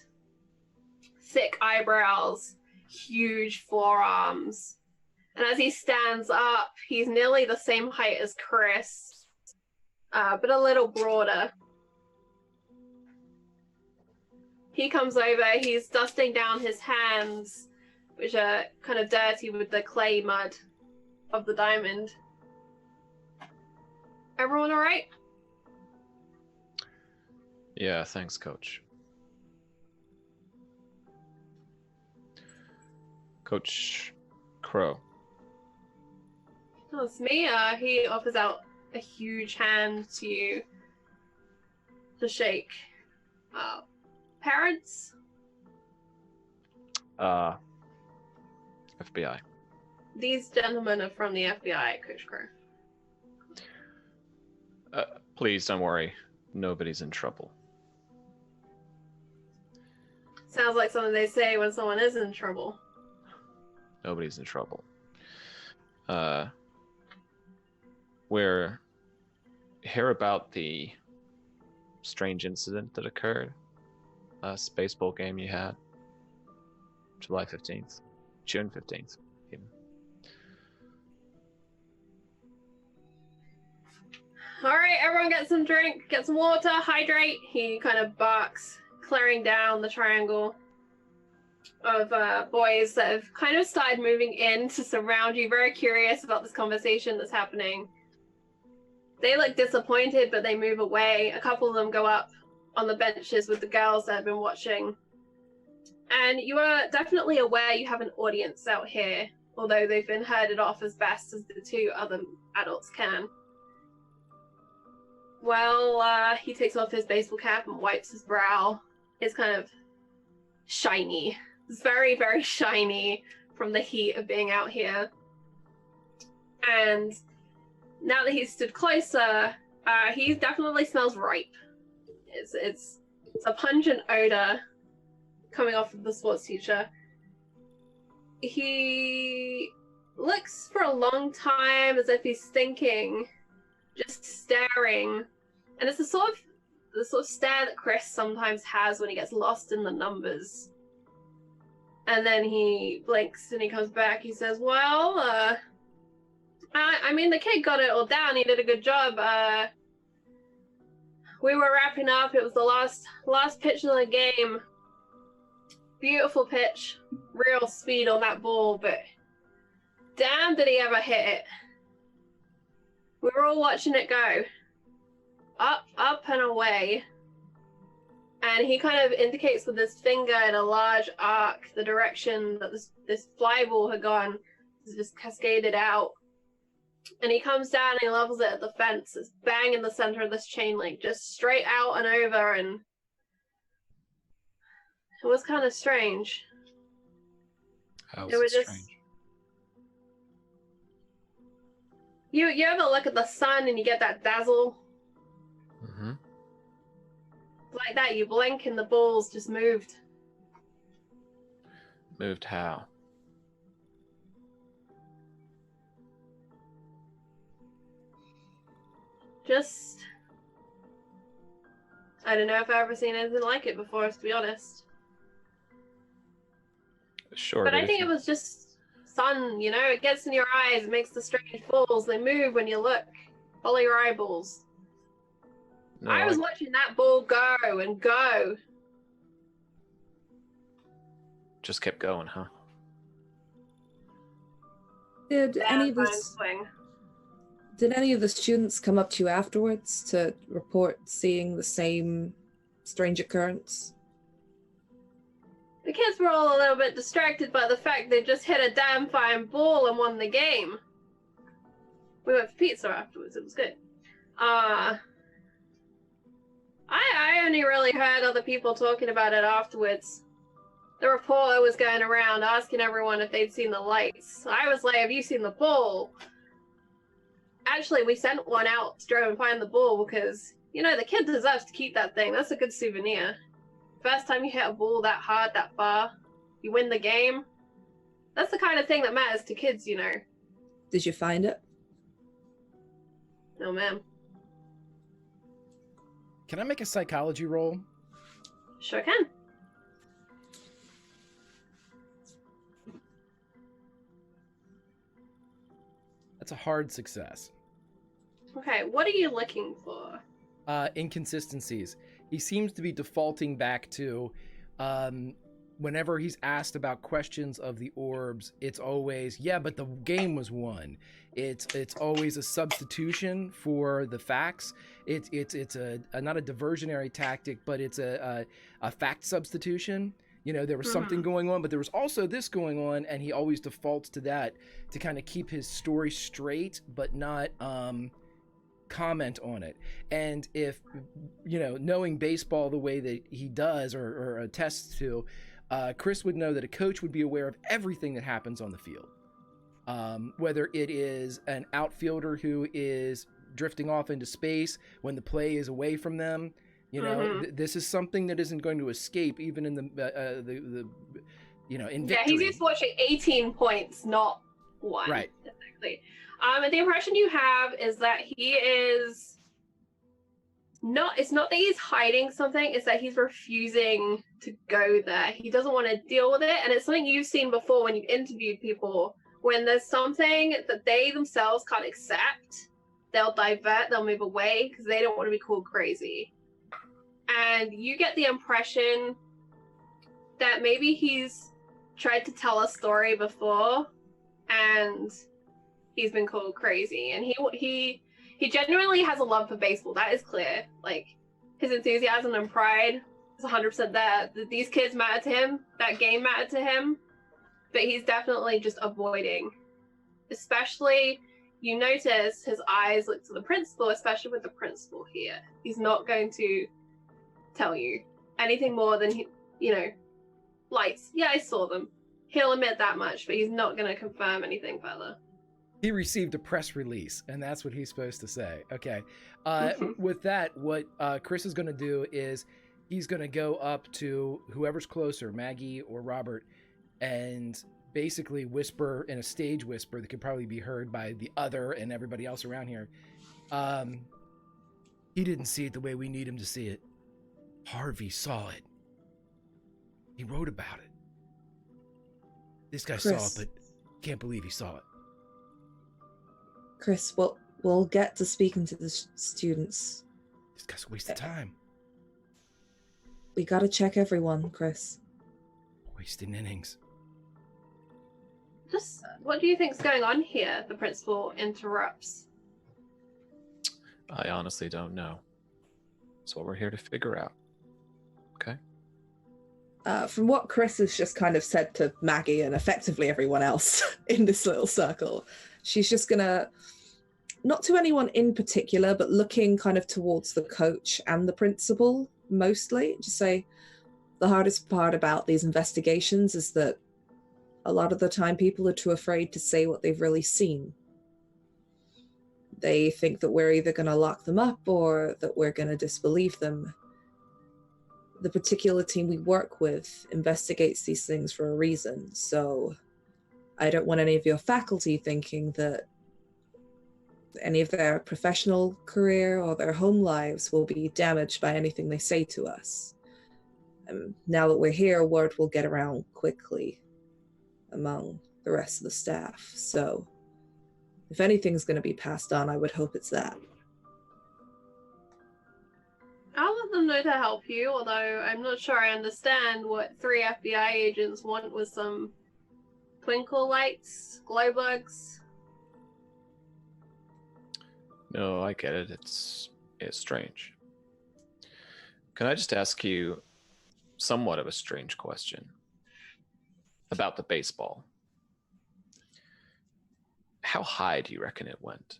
thick eyebrows, huge forearms. And as he stands up, he's nearly the same height as Chris, but a little broader. He comes over, he's dusting down his hands, which are kind of dirty with the clay mud of the diamond. Everyone all right?
Yeah, thanks, Coach. Coach Crow.
Oh, it's me. He offers out a huge hand to you to shake. Parents?
FBI.
These gentlemen are from the FBI, Coach Crow.
Please don't worry. Nobody's in trouble.
Sounds like something they say when someone is in trouble.
Nobody's in trouble. We're here about the strange incident that occurred. Last baseball game you had. July 15th. June 15th. Even.
Alright, everyone get some drink, get some water, hydrate. He kind of barks, clearing down the triangle of boys that have kind of started moving in to surround you, very curious about this conversation that's happening. They look disappointed, but they move away. A couple of them go up on the benches with the girls that have been watching. And you are definitely aware you have an audience out here, although they've been herded off as best as the two other adults can. Well, he takes off his baseball cap and wipes his brow. It's kind of shiny. It's very, very shiny from the heat of being out here. And now that he's stood closer, he definitely smells ripe. It's a pungent odor coming off of the sports teacher. He looks for a long time as if he's thinking, just staring. And it's the sort of stare that Chris sometimes has when he gets lost in the numbers. And then he blinks and he comes back. He says, well, I mean, the kid got it all down. He did a good job. We were wrapping up. It was the last pitch of the game. Beautiful pitch. Real speed on that ball, but damn did he ever hit it. We were all watching it go. Up and away. And he kind of indicates with his finger in a large arc the direction that this fly ball had gone. It's just cascaded out. And he comes down and he levels it at the fence. It's bang in the center of this chain link, just straight out and over, and it was kind of strange.
How
It was just
strange?
you ever look at the sun and you get that dazzle?
Mm-hmm.
Like that, you blink and the balls just moved.
Moved how?
Just, I don't know if I've ever seen anything like it before, to be honest.
Sure.
But I
if
think
you-
it was just sun, you know? It gets in your eyes, it makes the strange balls. They move when you look. Follow your eyeballs.
No,
I was watching that ball go and go.
just kept going, huh?
Did any of
Fine
this?
swing.
Did any of the students come up to you afterwards to report seeing the same strange occurrence?
The kids were all a little bit distracted by the fact they just hit a damn fine ball and won the game. We went for pizza afterwards. It was good. I only really heard other people talking about it afterwards. The reporter was going around asking everyone if they'd seen the lights. I was like, have you seen the ball? Actually, we sent one out to try and find the ball because, you know, the kid deserves to keep that thing. That's a good souvenir. First time you hit a ball that hard, that far, you win the game. That's the kind of thing that matters to kids, you know.
Did you find it?
No, ma'am.
Can I make a psychology roll?
Sure can.
That's a hard success.
Okay, what are you looking for?
Inconsistencies. He seems to be defaulting back to whenever he's asked about questions of the orbs, it's always, yeah, but the game was won. It's always a substitution for the facts. It's a not a diversionary tactic, but it's a fact substitution. You know, there was something going on, but there was also this going on, and he always defaults to that to kind of keep his story straight, but not comment on it. And if, you know, knowing baseball the way that he does or attests to, Chris would know that a coach would be aware of everything that happens on the field. Whether it is an outfielder who is drifting off into space when the play is away from them, you know, this is something that isn't going to escape even in the you know, in victory.
Yeah, he's used to watching 18 points, not one.
Right.
Exactly. And the impression you have is that he is not, it's not that he's hiding something, it's that he's refusing to go there. He doesn't want to deal with it. And it's something you've seen before when you've interviewed people. When there's something that they themselves can't accept, they'll divert, they'll move away because they don't want to be called crazy. And you get the impression that maybe he's tried to tell a story before and he's been called crazy. And he genuinely has a love for baseball. That is clear. Like, his enthusiasm and pride is 100% there. These kids matter to him. That game mattered to him. But he's definitely just avoiding. Especially, you notice his eyes look to the principal, especially with the principal here. He's not going to tell you anything more than, you know, lights. Yeah, I saw them. He'll admit that much, but he's not going to confirm anything further.
He received a press release, and that's what he's supposed to say. Okay. With that, what Chris is going to do is he's going to go up to whoever's closer, Maggie or Robert, and basically whisper in a stage whisper that could probably be heard by the other and everybody else around here. He didn't see it the way we need him to see it. Harvey saw it. He wrote about it. This guy saw it, but can't believe he saw it.
Chris, we'll get to speaking to the students.
This guy's a waste of time.
We gotta check everyone, Chris.
Wasting innings.
Just, what do you think's going on here? The principal interrupts.
I honestly don't know. That's what we're here to figure out. Okay.
From what Chris has just kind of said to Maggie and effectively everyone else in this little circle, she's just gonna not to anyone in particular, but looking kind of towards the coach and the principal mostly. Just say, the hardest part about these investigations is that a lot of the time people are too afraid to say what they've really seen. They think that we're either going to lock them up or that we're going to disbelieve them. The particular team we work with investigates these things for a reason, so I don't want any of your faculty thinking that any of their professional career or their home lives will be damaged by anything they say to us. Now that we're here, word will get around quickly among the rest of the staff, so if anything's going to be passed on, I would hope it's that.
I'll let them know to help you, although I'm not sure I understand what 3 FBI agents want with some twinkle lights, glow bugs.
No, I get it. It's strange. Can I just ask you somewhat of a strange question about the baseball? How high do you reckon it went?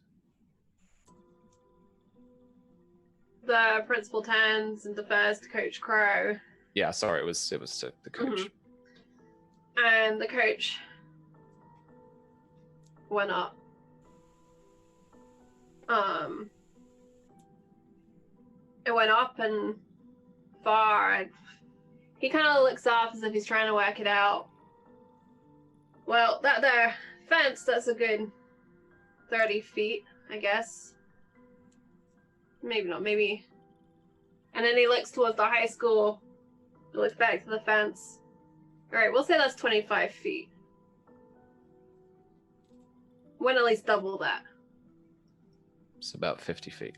The principal turns and defers to Coach Crow.
Yeah, sorry, it was to the coach.
Mm-hmm. And the coach went up. It went up and far. He kind of looks up as if he's trying to work it out. Well, that there fence, that's a good 30 feet, I guess. Maybe not, maybe. And then he looks towards the high school. He looks back to the fence. Alright, we'll say that's 25 feet. Went at least double that.
It's about 50 feet.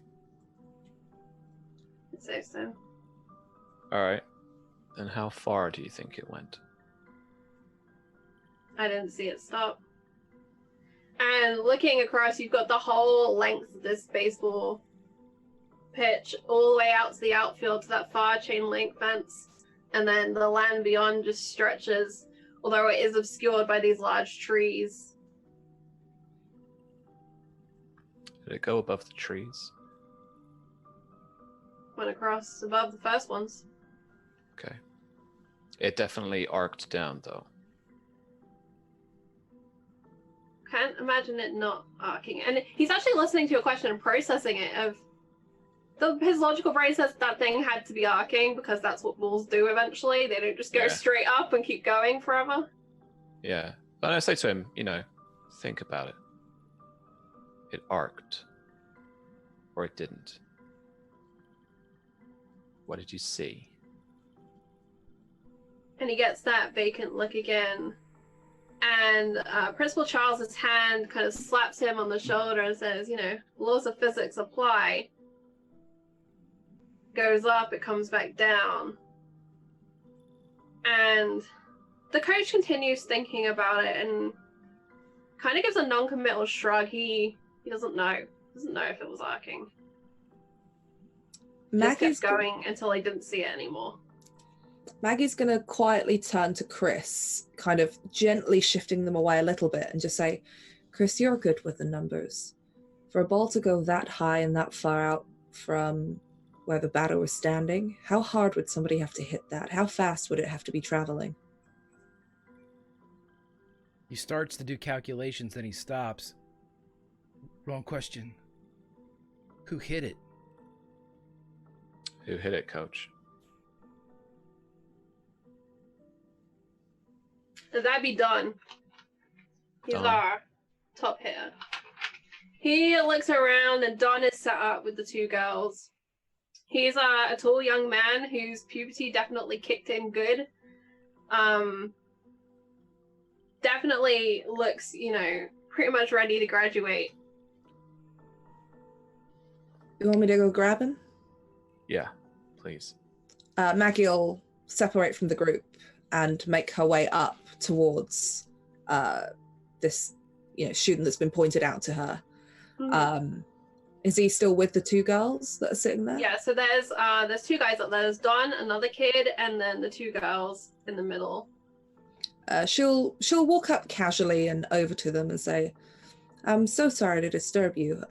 I'd say so.
All right. And how far do you think it went?
I didn't see it stop. And looking across, you've got the whole length of this baseball pitch all the way out to the outfield to that far chain link fence. And then the land beyond just stretches, although it is obscured by these large trees.
Did it go above the trees?
Went across above the first ones.
Okay. It definitely arced down, though.
Can't imagine it not arcing. And he's actually listening to your question and processing it. His logical brain says that thing had to be arcing because that's what balls do eventually. They don't just go straight up and keep going forever.
Yeah. But I say to him, think about it. It arced. Or it didn't. What did you see?
And he gets that vacant look again. And Principal Charles's hand kind of slaps him on the shoulder and says, laws of physics apply. Goes up, it comes back down. And the coach continues thinking about it and kind of gives a non-committal shrug. He doesn't know. Doesn't know if it was arcing. Just kept going until he didn't see it anymore.
Maggie's going to quietly turn to Chris, kind of gently shifting them away a little bit and just say, Chris, you're good with the numbers. For a ball to go that high and that far out from where the batter was standing, how hard would somebody have to hit that? How fast would it have to be traveling?
He starts to do calculations, then he stops. Wrong question. Who hit it?
Who hit it, Coach?
That'd be Don. He's our top hitter. He looks around and Don is set up with the two girls. He's a tall young man whose puberty definitely kicked in good. Definitely looks, pretty much ready to graduate.
You want me to go grab him?
Yeah, please.
Maggie will separate from the group and make her way up towards this, student that's been pointed out to her. Mm-hmm. Is he still with the two girls that are sitting there?
Yeah, so there's two guys up there. There's Don, another kid, and then the two girls in the middle.
She'll walk up casually and over to them and say, I'm so sorry to disturb you.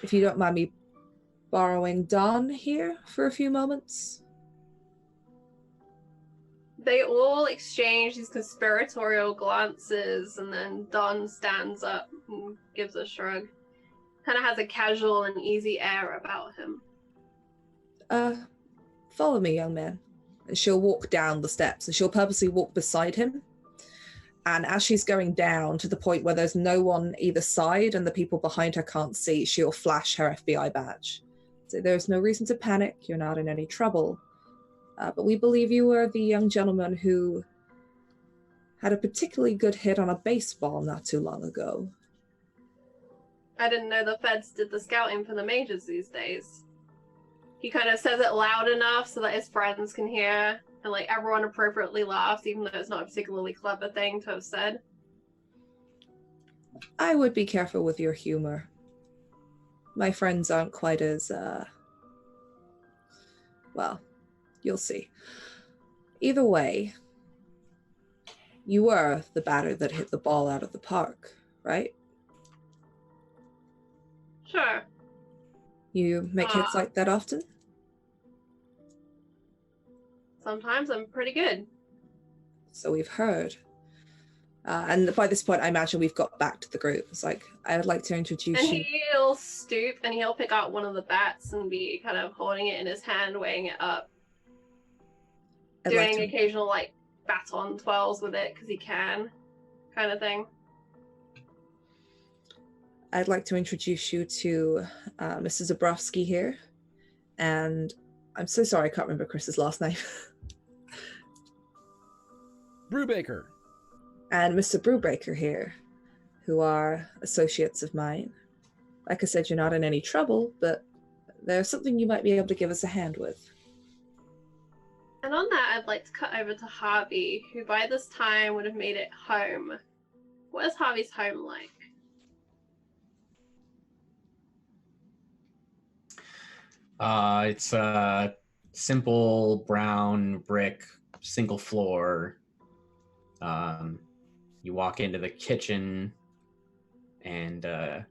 If you don't mind me borrowing Dawn here for a few moments.
They all exchange these conspiratorial glances, and then Don stands up and gives a shrug. Kind of has a casual and easy air about him.
Follow me, young man. And she'll walk down the steps, and she'll purposely walk beside him. And as she's going down to the point where there's no one either side and the people behind her can't see, she'll flash her FBI badge. So there's no reason to panic. You're not in any trouble. But we believe you were the young gentleman who had a particularly good hit on a baseball not too long ago.
I didn't know the feds did the scouting for the majors these days. He kind of says it loud enough so that his friends can hear, and like everyone appropriately laughs, even though it's not a particularly clever thing to have said.
I would be careful with your humor. My friends aren't quite as, well, you'll see. Either way, you were the batter that hit the ball out of the park, right?
Sure.
You make hits like that often?
Sometimes I'm pretty good.
So we've heard. And by this point, I imagine we've got back to the group. It's like, I would like to introduce
And
you.
he'll stoop and he'll pick out one of the bats and be kind of holding it in his hand, weighing it up. Doing occasional like baton twirls with it because he can, kind of thing.
I'd like to introduce you to Mr. Zabrowski here. And I'm so sorry, I can't remember Chris's last name.
Brubaker.
And Mr. Brubaker here, who are associates of mine. Like I said, you're not in any trouble, but there's something you might be able to give us a hand with.
And on that, I'd like to cut over to Harvey, who by this time would have made it home. What is Harvey's home like?
It's a simple brown brick, single floor. You walk into the kitchen, and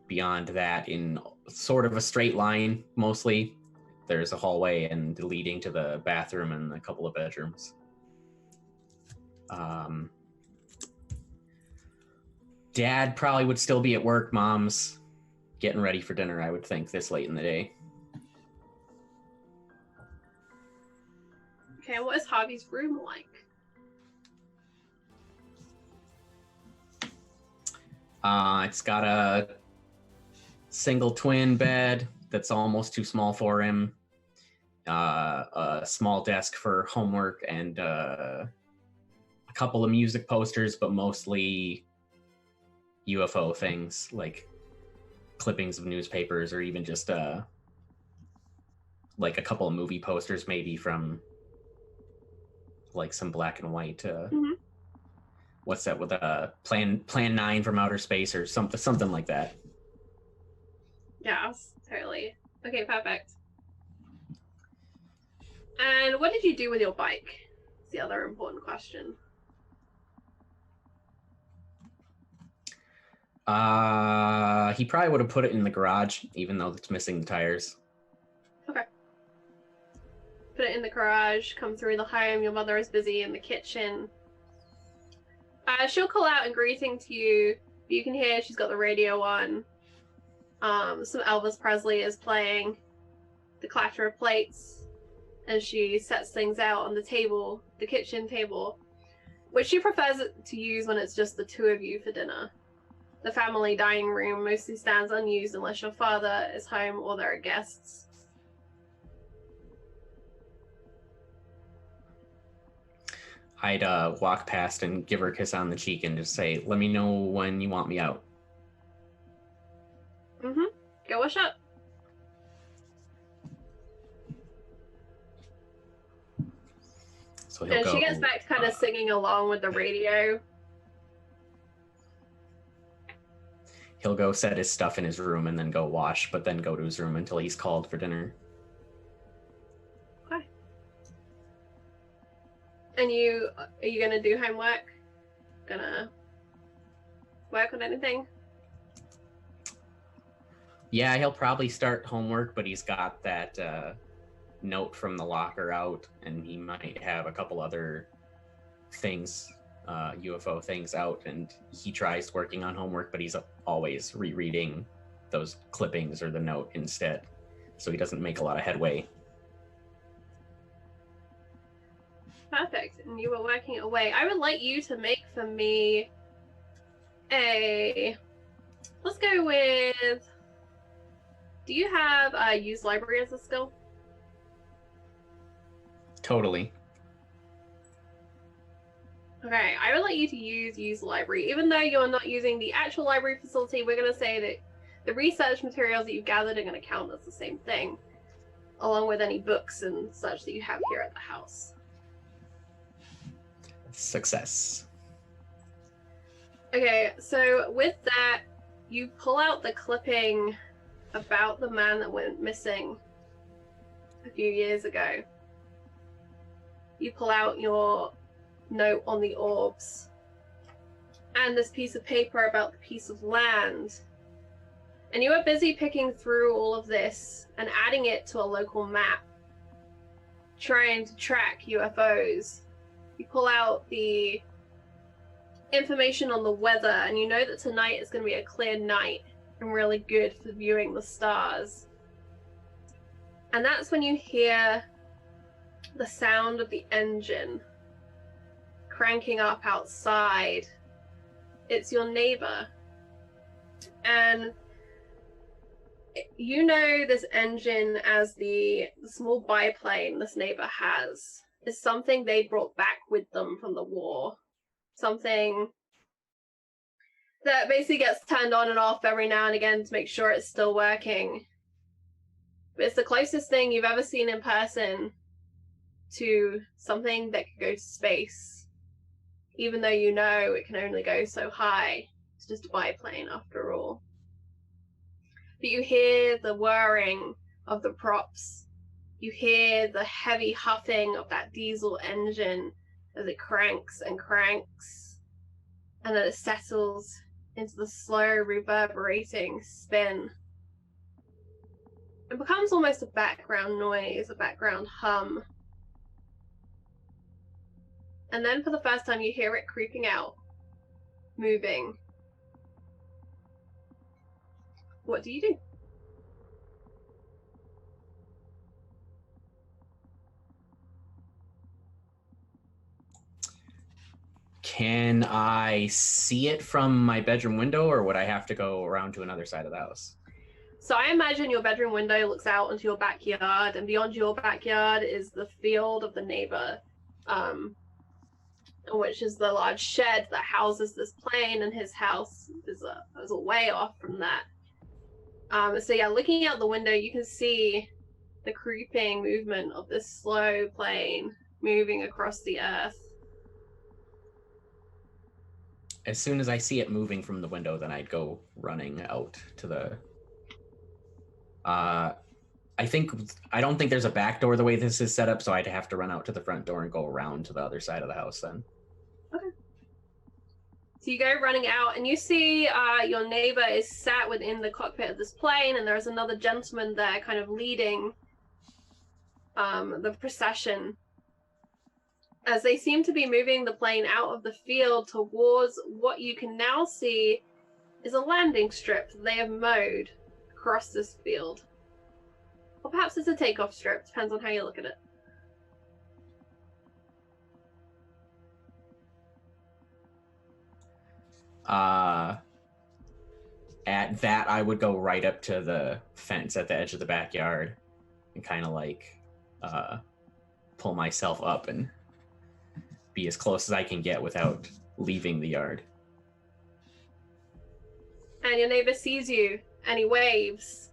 beyond that, in sort of a straight line, mostly, there's a hallway and leading to the bathroom and a couple of bedrooms. Dad probably would still be at work. Mom's getting ready for dinner, I would think, this late in the day.
Okay, what is Harvey's room like?
It's got a single twin bed that's almost too small for him. A small desk for homework and a couple of music posters, but mostly UFO things like clippings of newspapers or even just like a couple of movie posters maybe from like some black and white what's that with Plan 9 from outer space or something like that.
Yeah, totally. Okay, perfect. And what did you do with your bike? It's the other important question.
He probably would have put it in the garage, even though it's missing the tires.
Okay. Put it in the garage, come through the home, your mother is busy in the kitchen. She'll call out in greeting to you. You can hear she's got the radio on. Some Elvis Presley is playing. The clatter of plates as she sets things out on the table, the kitchen table, which she prefers to use when it's just the two of you for dinner. The family dining room mostly stands unused unless your father is home or there are guests.
I'd walk past and give her a kiss on the cheek and just say, let me know when you want me out.
Mm-hmm. Go wash up.
So
And she gets back to kind of singing along with the radio.
He'll go set his stuff in his room and then go wash, but then go to his room until he's called for dinner.
Okay. And are you gonna do homework? work on anything?
Yeah, he'll probably start homework, but he's got that note from the locker out, and he might have a couple other things, UFO things out, and he tries working on homework, but he's always rereading those clippings or the note instead, so he doesn't make a lot of headway.
Perfect. And you were working away. I would like you to make for me a... Let's go with... Do you have use library as a skill?
Totally.
Okay, I would like you to use library. Even though you're not using the actual library facility, we're going to say that the research materials that you've gathered are going to count as the same thing, along with any books and such that you have here at the house.
Success.
Okay, so with that, you pull out the clipping about the man that went missing a few years ago. You pull out your note on the orbs and this piece of paper about the piece of land. And you are busy picking through all of this and adding it to a local map, trying to track UFOs. You pull out the information on the weather, and you know that tonight is going to be a clear night and really good for viewing the stars. And that's when you hear the sound of the engine cranking up outside. It's your neighbor. And you know this engine as the small biplane this neighbor has is something they brought back with them from the war. Something that basically gets turned on and off every now and again to make sure it's still working. But it's the closest thing you've ever seen in person to something that could go to space. Even though you know it can only go so high. It's just a biplane after all. But you hear the whirring of the props. You hear the heavy huffing of that diesel engine as it cranks and cranks. And then it settles into the slow reverberating spin. It becomes almost a background noise, a background hum. And then for the first time you hear it creeping out, moving. What do you do?
Can I see it from my bedroom window, or would I have to go around to another side of the house?
So I imagine your bedroom window looks out into your backyard, and beyond your backyard is the field of the neighbor, which is the large shed that houses this plane, and his house is a way off from that. So yeah, looking out the window, you can see the creeping movement of this slow plane moving across the earth.
As soon as I see it moving from the window, then I'd go running out to the... I don't think there's a back door the way this is set up, so I'd have to run out to the front door and go around to the other side of the house then.
Okay. So you go running out, and you see your neighbor is sat within the cockpit of this plane, and there's another gentleman there kind of leading the procession, as they seem to be moving the plane out of the field towards what you can now see is a landing strip that they have mowed across this field. Or perhaps it's a takeoff strip, depends on how you look at it.
At that, I would go right up to the fence at the edge of the backyard and kind of like pull myself up and be as close as I can get without leaving the yard.
And your neighbor sees you, and he waves.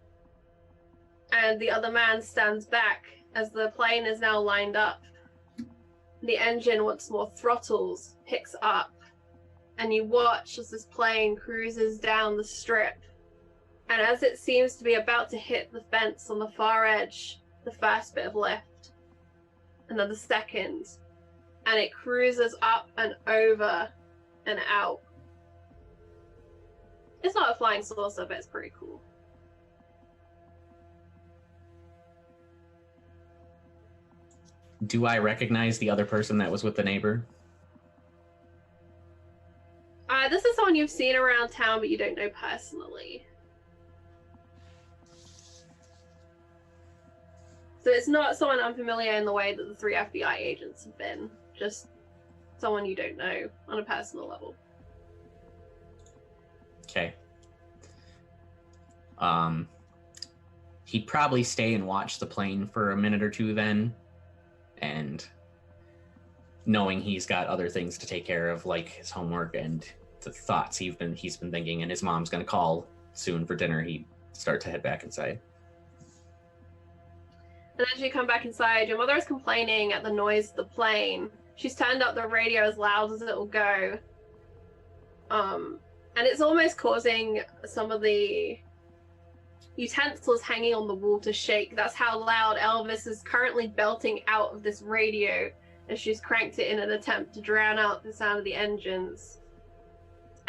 And the other man stands back as the plane is now lined up. The engine once more throttles, picks up, and you watch as this plane cruises down the strip. And as it seems to be about to hit the fence on the far edge, the first bit of lift, and then the second, and it cruises up and over and out. It's not a flying saucer, but it's pretty cool.
Do I recognize the other person that was with the neighbor?
This is someone you've seen around town, but you don't know personally. So it's not someone unfamiliar in the way that the 3 FBI agents have been. Just someone you don't know on a personal level.
Okay. He'd probably stay and watch the plane for a minute or two then, and knowing he's got other things to take care of, like his homework and the thoughts he's been thinking, and his mom's gonna call soon for dinner, he'd start to head back inside.
And as you come back inside, your mother is complaining at the noise of the plane. She's turned up the radio as loud as it will go. And it's almost causing some of the utensils hanging on the wall to shake. That's how loud Elvis is currently belting out of this radio as she's cranked it in an attempt to drown out the sound of the engines.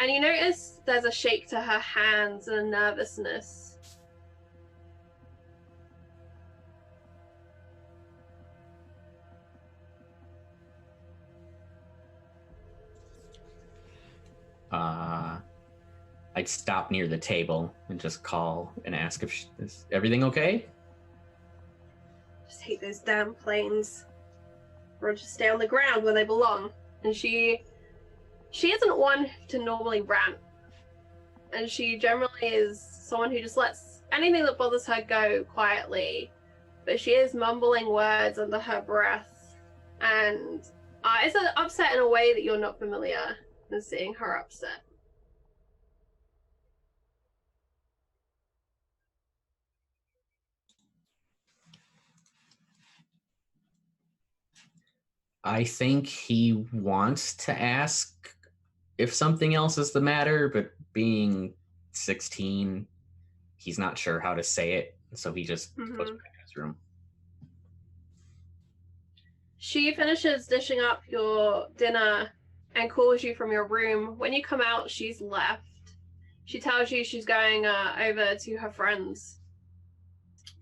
And you notice there's a shake to her hands and a nervousness.
I'd stop near the table and just call and ask if is everything okay?
Just hate those damn planes. Or just stay on the ground where they belong. And she isn't one to normally rant. And she generally is someone who just lets anything that bothers her go quietly. But she is mumbling words under her breath. And it's an upset in a way that you're not familiar with seeing her upset.
I think he wants to ask if something else is the matter, but being 16, he's not sure how to say it, so he just goes back to his room.
She finishes dishing up your dinner and calls you from your room. When you come out, she's left. She tells you she's going over to her friend's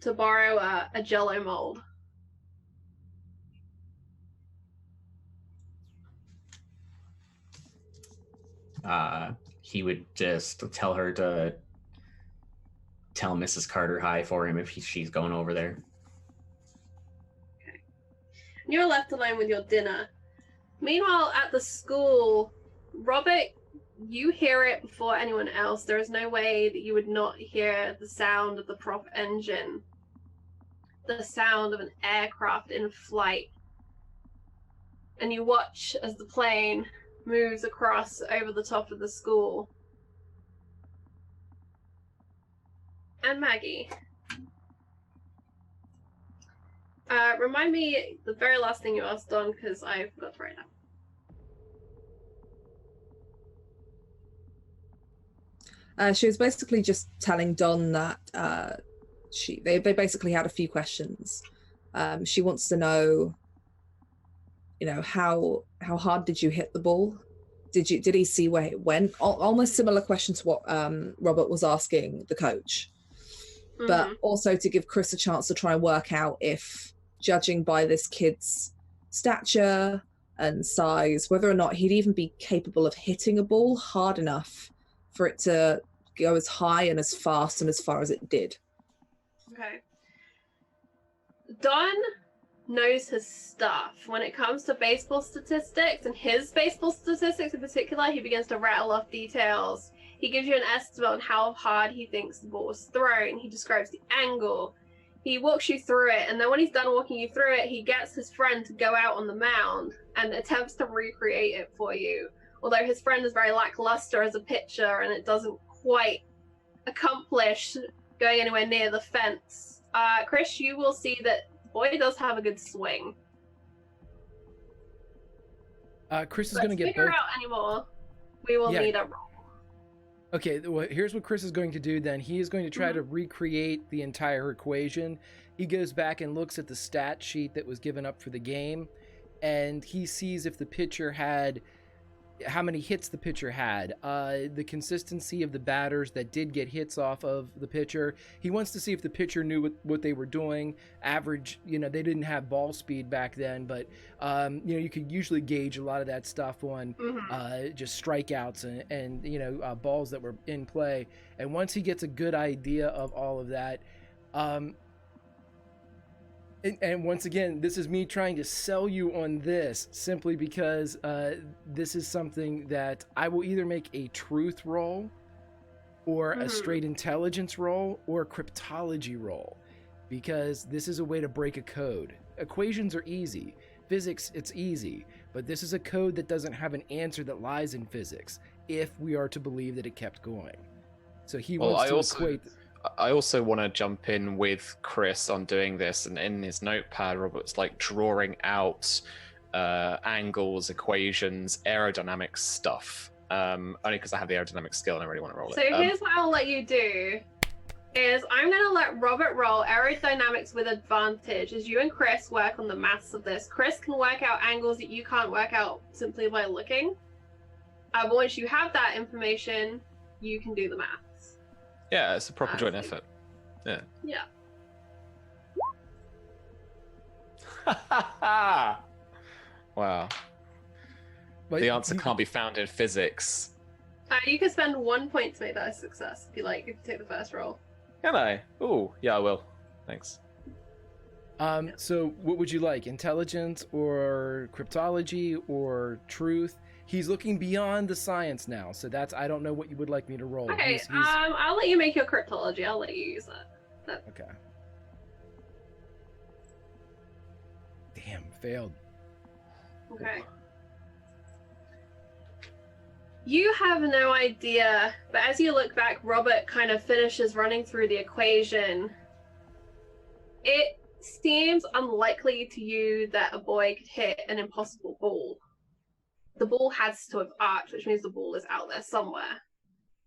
to borrow a Jell-O mold.
He would just tell her to tell Mrs. Carter hi for him if she's going over there.
Okay. You're left alone with your dinner. Meanwhile, at the school, Robert, you hear it before anyone else. There is no way that you would not hear the sound of the prop engine, the sound of an aircraft in flight. And you watch as the plane moves across over the top of the school. And Maggie, remind me the very last thing you asked Don, because I forgot to write down.
She was basically just telling Don that they basically had a few questions. She wants to know, how hard did you hit the ball? Did he see where it went? Almost similar question to what Robert was asking the coach, but also to give Chris a chance to try and work out if, judging by this kid's stature and size, whether or not he'd even be capable of hitting a ball hard enough for it to go as high and as fast and as far as it did.
Okay. Don knows his stuff. When it comes to baseball statistics, and his baseball statistics in particular, he begins to rattle off details. He gives you an estimate on how hard he thinks the ball was thrown. He describes the angle. He walks you through it, and then when he's done walking you through it, he gets his friend to go out on the mound and attempts to recreate it for you. Although his friend is very lackluster as a pitcher, and it doesn't quite accomplish going anywhere near the fence. Chris, you will see that the boy does have a good swing.
Chris is going to get
figure
both.
out anymore. We will need a roll.
Okay, well, here's what Chris is going to do then. He is going to try to recreate the entire equation. He goes back and looks at the stat sheet that was given up for the game, and he sees if the pitcher had how many hits the pitcher had, the consistency of the batters that did get hits off of the pitcher. He wants to see if the pitcher knew what they were doing. Average, they didn't have ball speed back then, but you could usually gauge a lot of that stuff on just strikeouts and balls that were in play. And once he gets a good idea of all of that, and once again, this is me trying to sell you on this simply because this is something that I will either make a truth roll or a straight intelligence roll or a cryptology roll, because this is a way to break a code. Equations are easy. Physics, it's easy. But this is a code that doesn't have an answer that lies in physics, if we are to believe that it kept going. So he wants to equate...
I also want to jump in with Chris on doing this, and in his notepad, Robert's like drawing out angles, equations, aerodynamics stuff. Only because I have the aerodynamic skill and I really want to roll it.
So here's what I'll let you do. Is I'm going to let Robert roll aerodynamics with advantage as you and Chris work on the maths of this. Chris can work out angles that you can't work out simply by looking. But once you have that information, you can do the maths.
Yeah, it's a proper joint effort. Yeah.
Yeah.
Wow.
But
the answer can't be found in physics.
You can spend 1 point to make that a success if you like, if you take the first roll.
Can I? Ooh, yeah, I will. Thanks.
So what would you like? Intelligence or cryptology or truth? He's looking beyond the science now, so I don't know what you would like me to roll.
Okay, I'll let you make your cryptology. I'll let you use that.
Okay. Damn, failed.
Okay. You have no idea, but as you look back, Robert kind of finishes running through the equation. It seems unlikely to you that a boy could hit an impossible ball. The ball has to have arced, which means the ball is out there somewhere.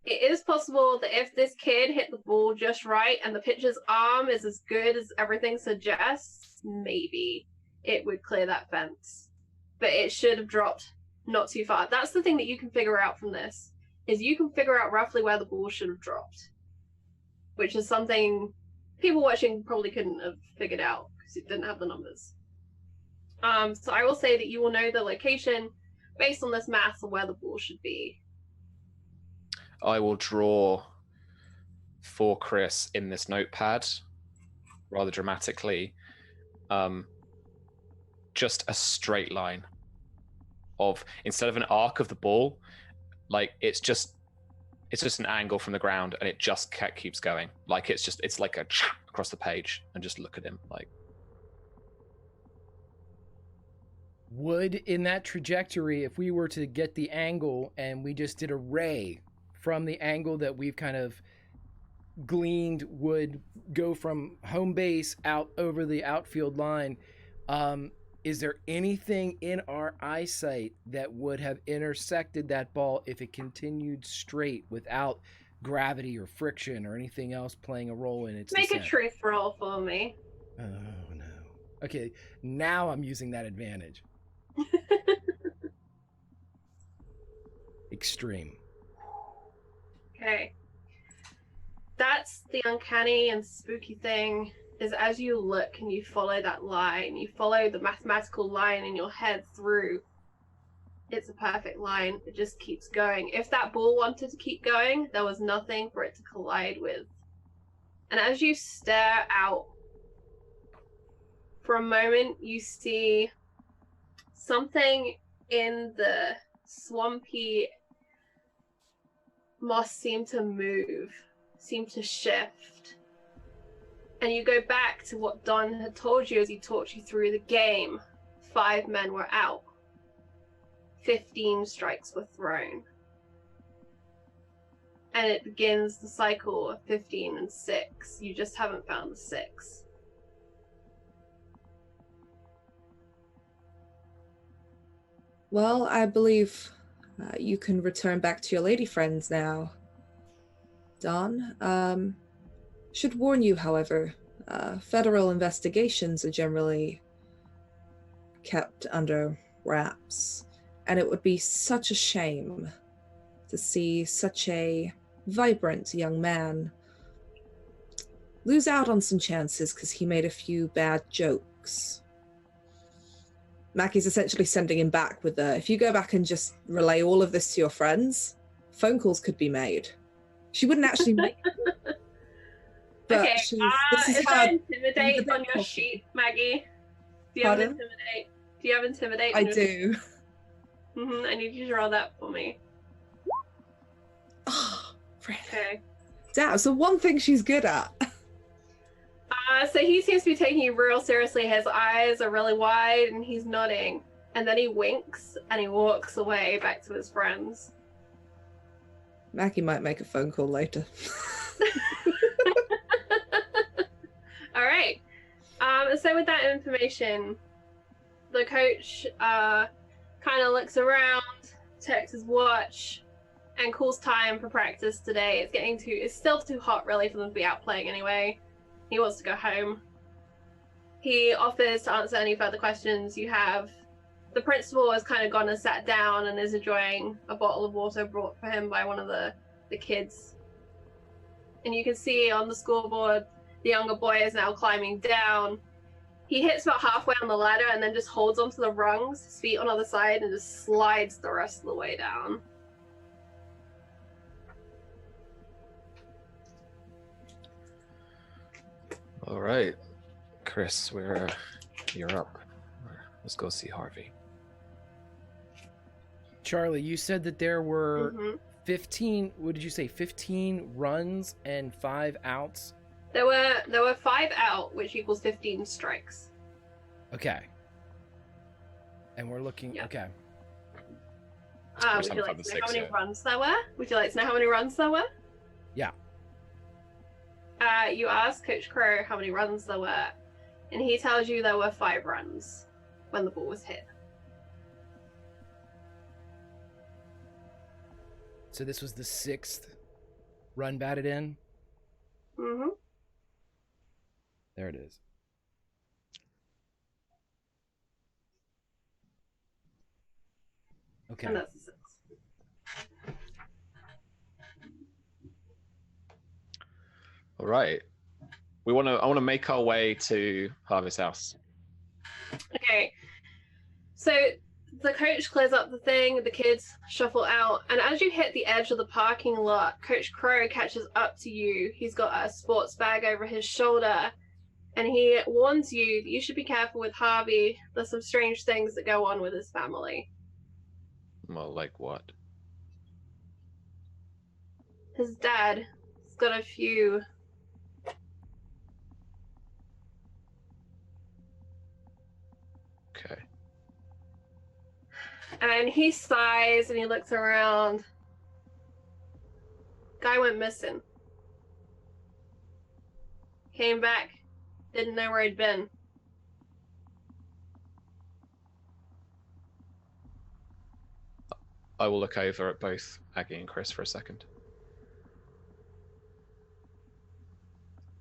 It is possible that if this kid hit the ball just right and the pitcher's arm is as good as everything suggests, maybe it would clear that fence. But it should have dropped not too far. That's the thing that you can figure out from this, is you can figure out roughly where the ball should have dropped, which is something people watching probably couldn't have figured out because it didn't have the numbers. So I will say that you will know the location based on this math of where the ball should be.
I will draw for Chris in this notepad, rather dramatically, just a straight line of, instead of an arc of the ball, like it's just an angle from the ground and it just keeps going. Like it's like a across the page, and just look at him like.
Would, in that trajectory, if we were to get the angle and we just did a ray from the angle that we've kind of gleaned, would go from home base out over the outfield line, is there anything in our eyesight that would have intersected that ball if it continued straight without gravity or friction or anything else playing a role in its descent?
Make a truth roll for me.
Oh, no. Okay, now I'm using that advantage. Extreme.
Okay. That's the uncanny and spooky thing, is as you look and you follow that line, you follow the mathematical line in your head through, it's a perfect line. It just keeps going. If that ball wanted to keep going, there was nothing for it to collide with. And as you stare out, for a moment, you see something in the swampy moss seem to move, seem to shift. And you go back to what Don had told you as he talked you through the game. 5 men were out. 15 strikes were thrown. And it begins the cycle of 15 and 6. You just haven't found the 6.
Well, I believe you can return back to your lady friends now. Don, should warn you, however, federal investigations are generally kept under wraps. And it would be such a shame to see such a vibrant young man lose out on some chances because he made a few bad jokes. Mackie's essentially sending him back with if you go back and just relay all of this to your friends, phone calls could be made. She wouldn't actually make them. But
Okay,
this is
is
how
that intimidate on your sheet, Maggie? Do you have intimidate? Do you have intimidate?
I do.
I need you to roll that for me.
Oh,
okay.
Damn, so one thing she's good at.
So he seems to be taking you real seriously. His eyes are really wide and he's nodding. And then he winks and he walks away back to his friends.
Mackie might make a phone call later.
All right. So with that information, the coach kind of looks around, checks his watch, and calls time for practice today. It's still too hot really for them to be out playing anyway. He wants to go home. He offers to answer any further questions you have. The principal has kind of gone and sat down and is enjoying a bottle of water brought for him by one of the kids. And you can see on the scoreboard, the younger boy is now climbing down. He hits about halfway on the ladder and then just holds onto the rungs, his feet on the other side, and just slides the rest of the way down.
All right, Chris, you're up. Let's go see Harvey.
Charlie, you said that there were 15, what did you say, 15 runs and 5 outs?
There were 5 out, which equals 15 strikes.
Okay. And we're looking, okay.
Would you like to know how many runs there were? Would you like to know how many runs there were?
Yeah.
You asked Coach Crow how many runs there were, and he tells you there were 5 runs when the ball was hit.
So this was the 6th run batted in?
Mm-hmm.
There it is. Okay.
And that's the 6th.
All right. I want to make our way to Harvey's house.
Okay. So the coach clears up the thing, the kids shuffle out, and as you hit the edge of the parking lot, Coach Crow catches up to you. He's got a sports bag over his shoulder, and he warns you that you should be careful with Harvey. There's some strange things that go on with his family.
Well, like what?
His dad has got a few...
Okay.
And he sighs and he looks around. Guy went missing. Came back. Didn't know where he'd been.
I will look over at both Aggie and Chris for a second.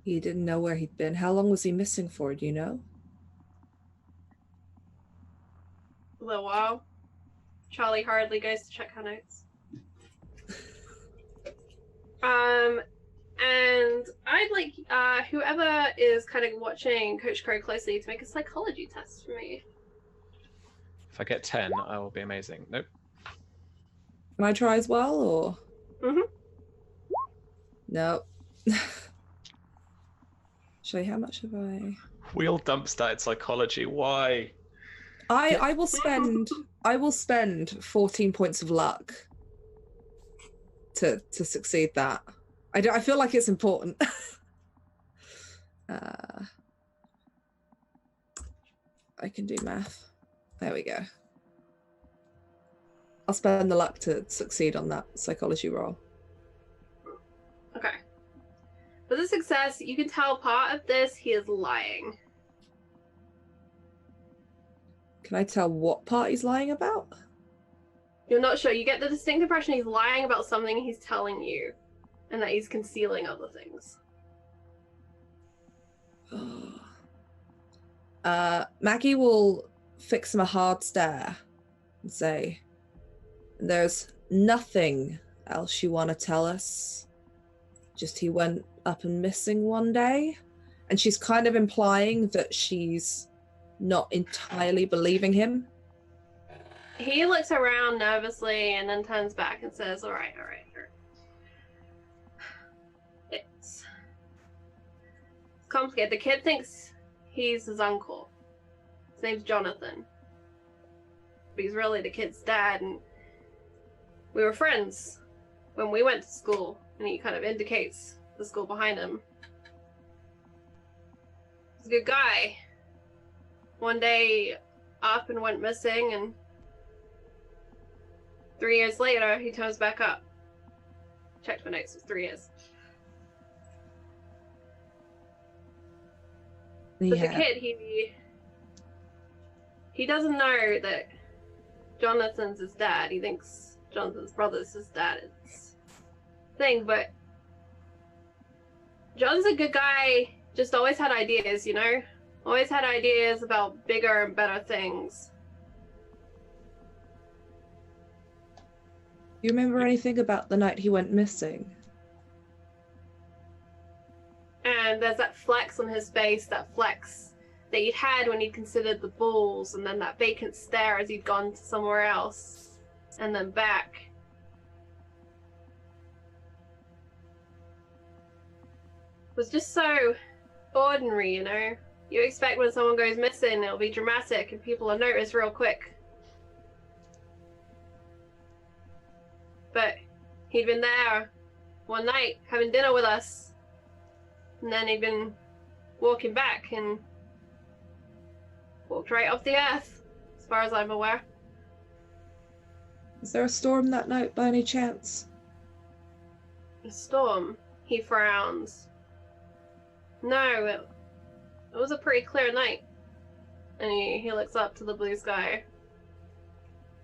He didn't know where he'd been. How long was he missing for, do you know?
A little while. Charlie hardly goes to check her notes. And I'd like whoever is kind of watching Coach Crow closely to make a psychology test for me.
If I get 10, I will be amazing. Nope.
Can I try as well, or? No. Show you how much have I?
Wheel dump started psychology. Why?
I will spend 14 points of luck to succeed that. I feel like it's important. I can do math. There we go. I'll spend the luck to succeed on that psychology roll.
Okay. For the success, you can tell part of this he is lying.
Can I tell what part he's lying about?
You're not sure. You get the distinct impression he's lying about something he's telling you, and that he's concealing other things.
Maggie will fix him a hard stare and say, There's nothing else you want to tell us? Just he went up and missing one day? And she's kind of implying that she's not entirely believing him.
He looks around nervously and then turns back and says, all right. It's complicated. The kid thinks he's his uncle. His name's Jonathan. But he's really the kid's dad, and we were friends when we went to school, and he kind of indicates the school behind him. He's a good guy. One day up and went missing, and 3 years later he turns back up. Checked my notes, it was 3 years. But the kid, he doesn't know that Jonathan's his dad. He thinks Jonathan's brother's his dad. It's a thing, but John's a good guy, just always had ideas, you know? Always had ideas about bigger and better things.
You remember anything about the night he went missing?
And there's that flex on his face, that flex that he'd had when he'd considered the bulls, and then that vacant stare as he'd gone to somewhere else, and then back. It was just so ordinary, you know? You expect when someone goes missing, it'll be dramatic and people will notice real quick. But he'd been there one night having dinner with us, and then he'd been walking back and walked right off the earth, as far as I'm aware.
Is there a storm that night by any chance?
A storm? He frowns. No, it was a pretty clear night. And he looks up to the blue sky.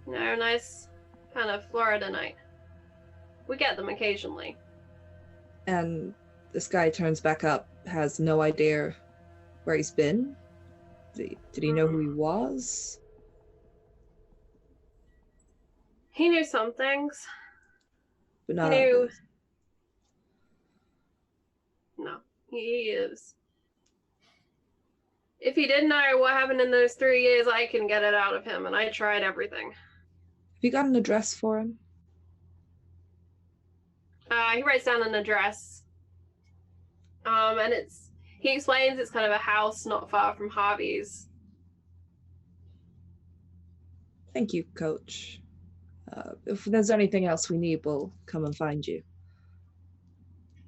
You know, nice kind of Florida night. We get them occasionally.
And this guy turns back up, has no idea where he's been? Did he know who he was?
He knew some things.
But not
He knew...
others.
No, he is. If he didn't know what happened in those 3 years, I can get it out of him, and I tried everything.
Have you got an address for him?
He writes down an address. And he explains it's kind of a house not far from Harvey's.
Thank you, Coach. If there's anything else we need, we'll come and find you.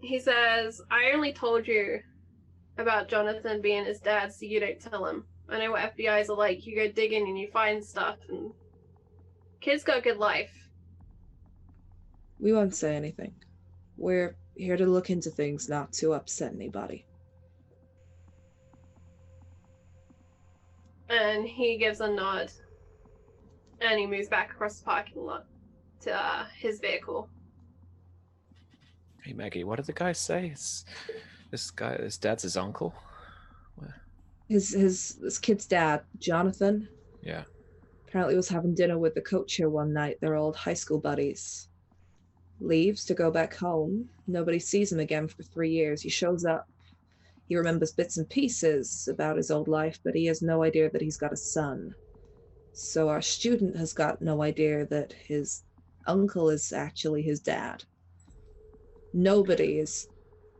He says, I only told you about Jonathan being his dad so you don't tell him. I know what FBI's are like. You go digging and you find stuff, and kids got a good life.
We won't say anything. We're here to look into things, not to upset anybody.
And he gives a nod. And he moves back across the parking lot to his vehicle.
Hey Maggie, what did the guy say? His dad's his uncle? What?
This kid's dad, Jonathan,
Yeah.
apparently was having dinner with the coach here one night. They're old high school buddies. Leaves to go back home. Nobody sees him again for 3 years. He shows up. He remembers bits and pieces about his old life, but he has no idea that he's got a son. So our student has got no idea that his uncle is actually his dad. Nobody is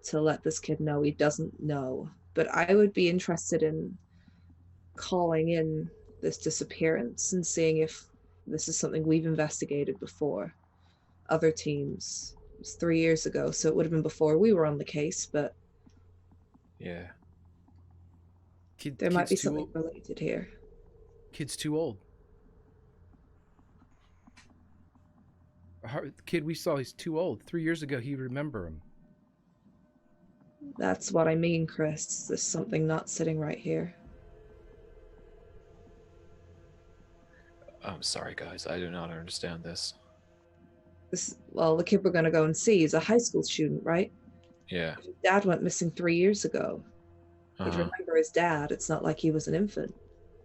to let this kid know he doesn't know. But I would be interested in calling in this disappearance and seeing if this is something we've investigated before. Other teams. It was 3 years ago, so it would have been before we were on the case, but
Yeah.
there might be something related here.
Kid's too old. The kid we saw, he's too old. 3 years ago, he'd remember him.
That's what I mean, Chris. There's something not sitting right here.
I'm sorry, guys. I do not understand this.
Well, the kid we're going to go and see is a high school student, right?
Yeah.
His dad went missing 3 years ago. He'd
Uh-huh.
remember his dad. It's not like he was an infant.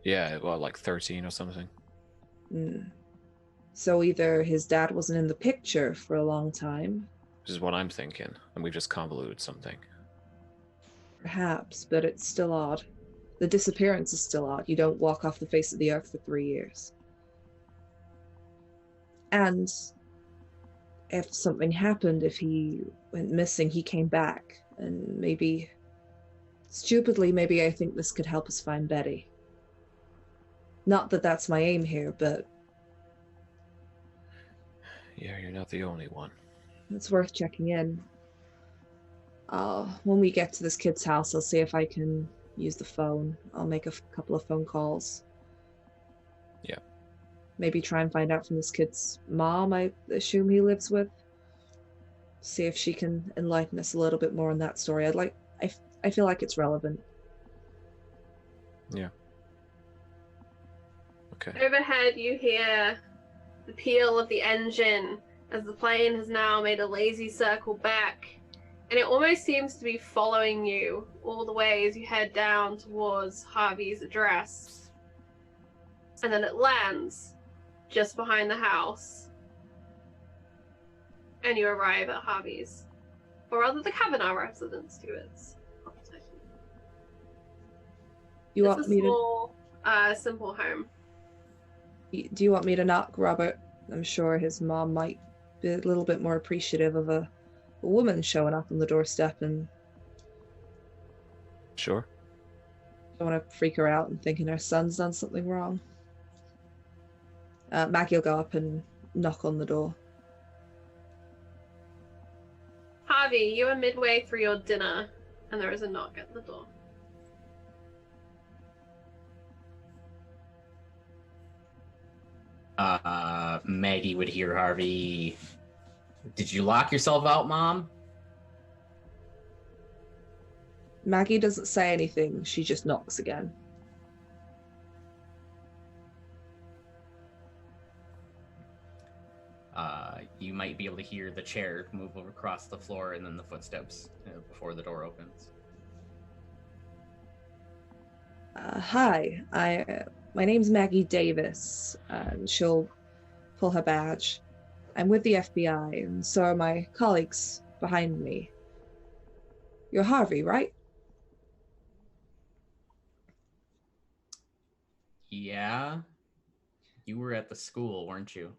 Yeah, well, like 13 or something.
So either his dad wasn't in the picture for a long time,
Which is what I'm thinking, and we've just convoluted something.
perhaps, but it's still odd. The disappearance is still odd. You don't walk off the face of the earth for 3 years. And if something happened, if he went missing, he came back, and maybe, stupidly, maybe I think this could help us find Betty. Not that that's my aim here, but
Yeah, you're not the only one.
it's worth checking in. When we get to this kid's house, I'll see if I can use the phone. I'll make a couple of phone calls.
Yeah.
Maybe try and find out from this kid's mom, I assume he lives with. See if she can enlighten us a little bit more on that story. I feel like it's relevant.
Yeah. Okay.
Overhead, you hear the peal of the engine as the plane has now made a lazy circle back, and it almost seems to be following you all the way as you head down towards Harvey's address. And then it lands just behind the house, and you arrive at Harvey's, or rather the Kavanaugh residence to its prototype.
You
It's
want
a
me
small, simple home.
do you want me to knock, Robert? I'm sure his mom might be a little bit more appreciative of a woman showing up on the doorstep, and
Sure.
don't want to freak her out and thinking her son's done something wrong. Maggie will go up and knock on the door.
Harvey, you are midway through your dinner, and there is a knock at the door.
Maggie would hear Harvey. Did you lock yourself out, Mom?
Maggie doesn't say anything. She just knocks again.
You might be able to hear the chair move across the floor and then the footsteps before the door opens.
Hi, my name's Maggie Davis. She'll pull her badge. I'm with the FBI, and so are my colleagues behind me. You're Harvey, right?
Yeah? You were at the school, weren't you?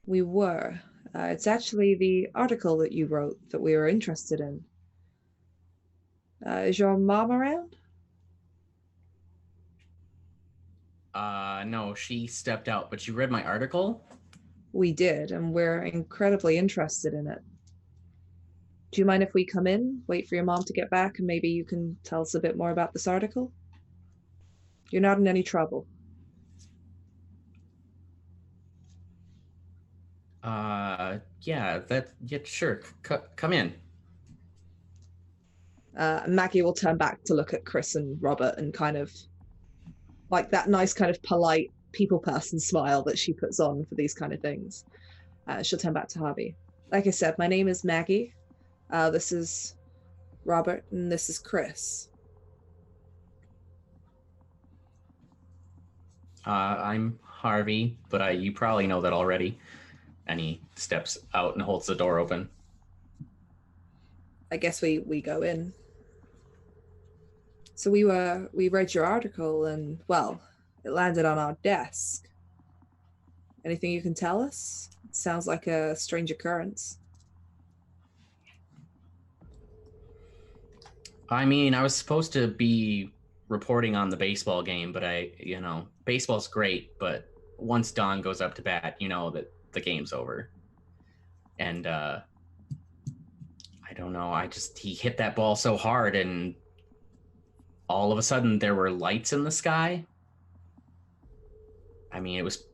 We were. It's actually the article that you wrote that we were interested in. Is your mom around?
No, she stepped out, but you read my article?
We did, and we're incredibly interested in it. Do you mind if we come in, wait for your mom to get back, and maybe you can tell us a bit more about this article? You're not in any trouble.
Yeah, sure. Come in.
Maggie will turn back to look at Chris and Robert and kind of like that nice kind of polite people person smile that she puts on for these kind of things. She'll turn back to Harvey. Like I said, my name is Maggie. This is Robert, and this is Chris.
I'm Harvey, but you probably know that already. And he steps out and holds the door open.
I guess we go in. So we read your article, and well, it landed on our desk. Anything you can tell us? It sounds like a strange occurrence.
I mean, I was supposed to be reporting on the baseball game, but baseball's great, but once Don goes up to bat, you know that the game's over. And I don't know, he hit that ball so hard, and all of a sudden there were lights in the sky. I mean, it was,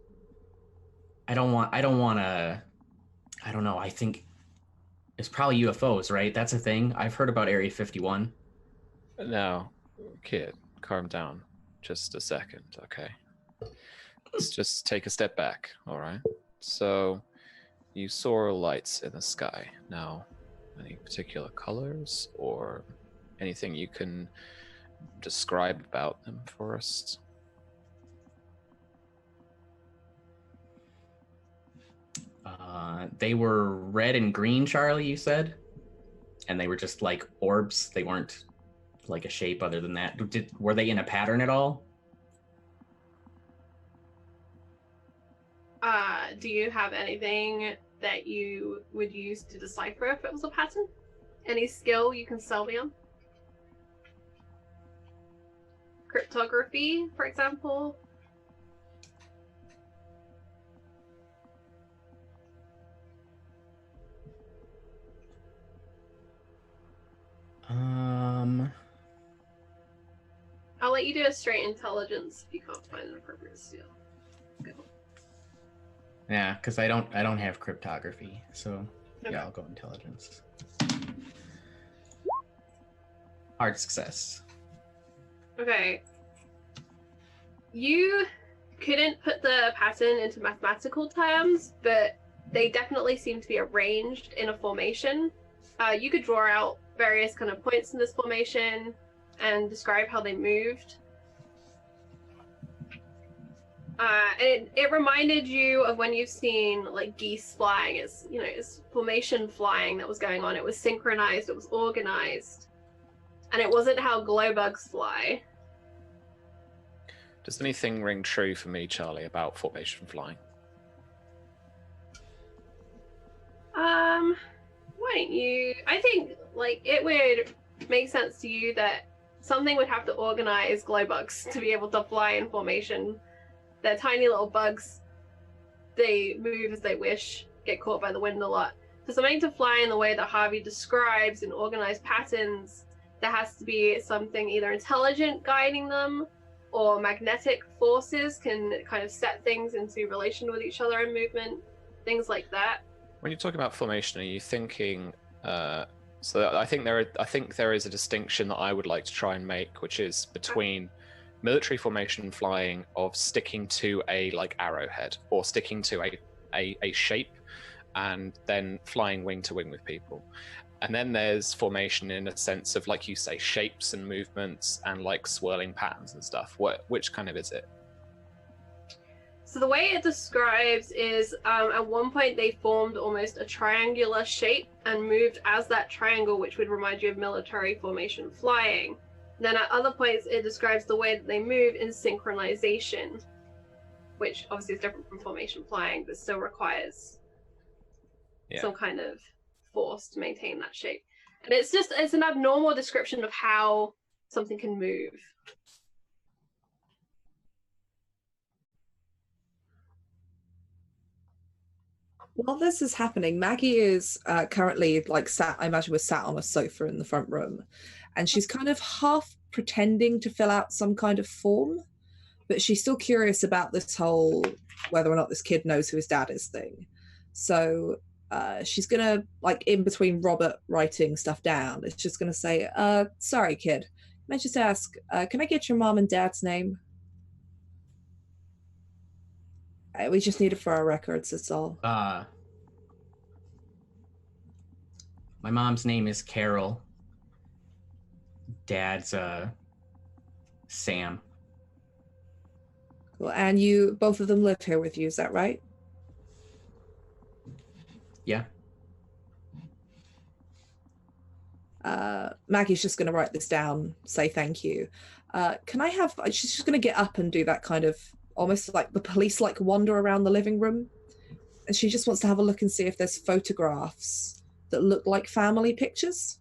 I don't know, I think it's probably UFOs, right? That's a thing. I've heard about Area 51.
Now, kid, calm down just a second, okay? Let's just take a step back, all right? So, you saw lights in the sky. Now, any particular colors or anything you can describe about them for us?
They were red and green, Charlie, you said? And they were just like orbs. They weren't like a shape other than that. Were they in a pattern at all?
Do you have anything that you would use to decipher if it was a pattern? Any skill you can sell me on? Cryptography, for example? I'll let you do a straight intelligence if you can't find an appropriate skill. Go.
Yeah, because I don't have cryptography, so
Okay.
yeah, I'll go intelligence. Hard success.
Okay. You couldn't put the pattern into mathematical terms, but they definitely seem to be arranged in a formation. You could draw out various kind of points in this formation and describe how they moved. It reminded you of when you've seen like geese flying. It's formation flying that was going on. It was synchronized, it was organized. And it wasn't how glowbugs fly.
Does anything ring true for me, Charlie, about formation flying?
Why don't you? I think like it would make sense to you that something would have to organize glowbugs to be able to fly in formation. They're tiny little bugs. They move as they wish, get caught by the wind a lot. For something to fly in the way that Harvey describes in organized patterns, there has to be something either intelligent guiding them, or magnetic forces can kind of set things into relation with each other in movement, things like that.
When you're talking about formation, are you thinking? So I think there is a distinction that I would like to try and make, which is between military formation flying of sticking to a like arrowhead or sticking to a shape, and then flying wing to wing with people. And then there's formation in a sense of, like you say, shapes and movements and like swirling patterns and stuff. Which kind of is it?
So the way it describes is at one point they formed almost a triangular shape and moved as that triangle, which would remind you of military formation flying. Then at other points it describes the way that they move in synchronization, which obviously is different from formation flying, but still requires some kind of force to maintain that shape. And it's an abnormal description of how something can move.
While this is happening, Maggie is currently like sat, I imagine, was sat on a sofa in the front room, and she's kind of half pretending to fill out some kind of form, but she's still curious about this whole whether or not this kid knows who his dad is thing. So she's gonna, like, in between Robert writing stuff down, it's just gonna say, sorry kid, can I just ask, can I get your mom and dad's name? We just need it for our records, that's all.
My mom's name is Carol. Dad's Sam.
Cool. And you, both of them live here with you, is that right?
Yeah.
Maggie's just going to write this down, say thank you. Can I have, she's just going to get up and do that kind of, almost like the police like wander around the living room. And she just wants to have a look and see if there's photographs that look like family pictures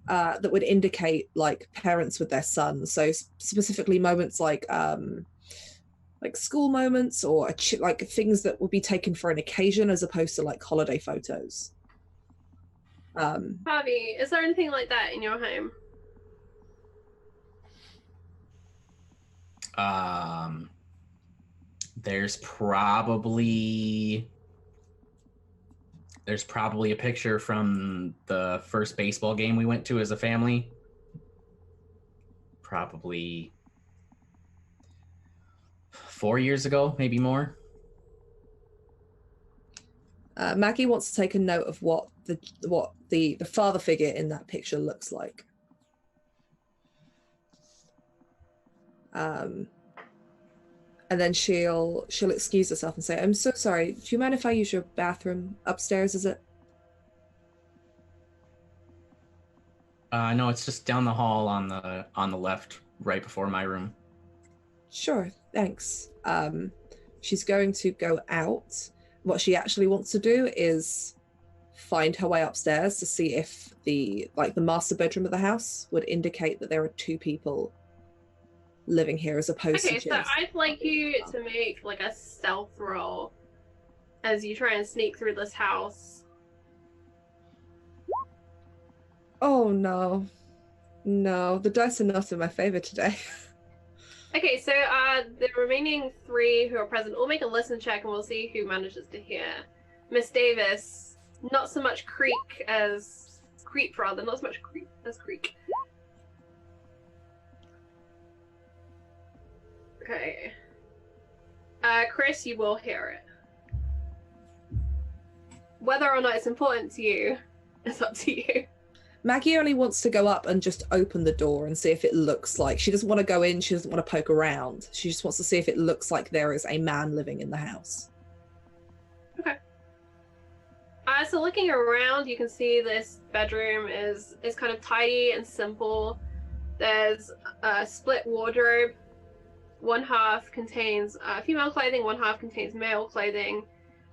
that would indicate like parents with their sons. So specifically moments like school moments or like things that would be taken for an occasion as opposed to like holiday photos.
Harvey, is there anything like that in your home?
There's probably a picture from the first baseball game we went to as a family. Probably 4 years ago, maybe more.
Maggie wants to take a note of what the father figure in that picture looks like. And then she'll excuse herself and say, "I'm so sorry. Do you mind if I use your bathroom upstairs, is it?"
No, it's just down the hall on the left, right before my room.
Sure, thanks. She's going to go out. What she actually wants to do is find her way upstairs to see if the master bedroom of the house would indicate that there are two people living here as opposed to
Okay, so I'd like you to make like a stealth roll as you try and sneak through this house.
Oh no. No, the dice are not in my favor today.
Okay, so the remaining 3 who are present will make a listen check and we'll see who manages to hear. Miss Davis, not so much creep as creep. Okay. Chris, you will hear it. Whether or not it's important to you, it's up to you.
Maggie only wants to go up and just open the door and see if it looks like... She doesn't want to go in, she doesn't want to poke around. She just wants to see if it looks like there is a man living in the house.
Okay. So looking around, you can see this bedroom is kind of tidy and simple. There's a split wardrobe. One half contains female clothing, one half contains male clothing.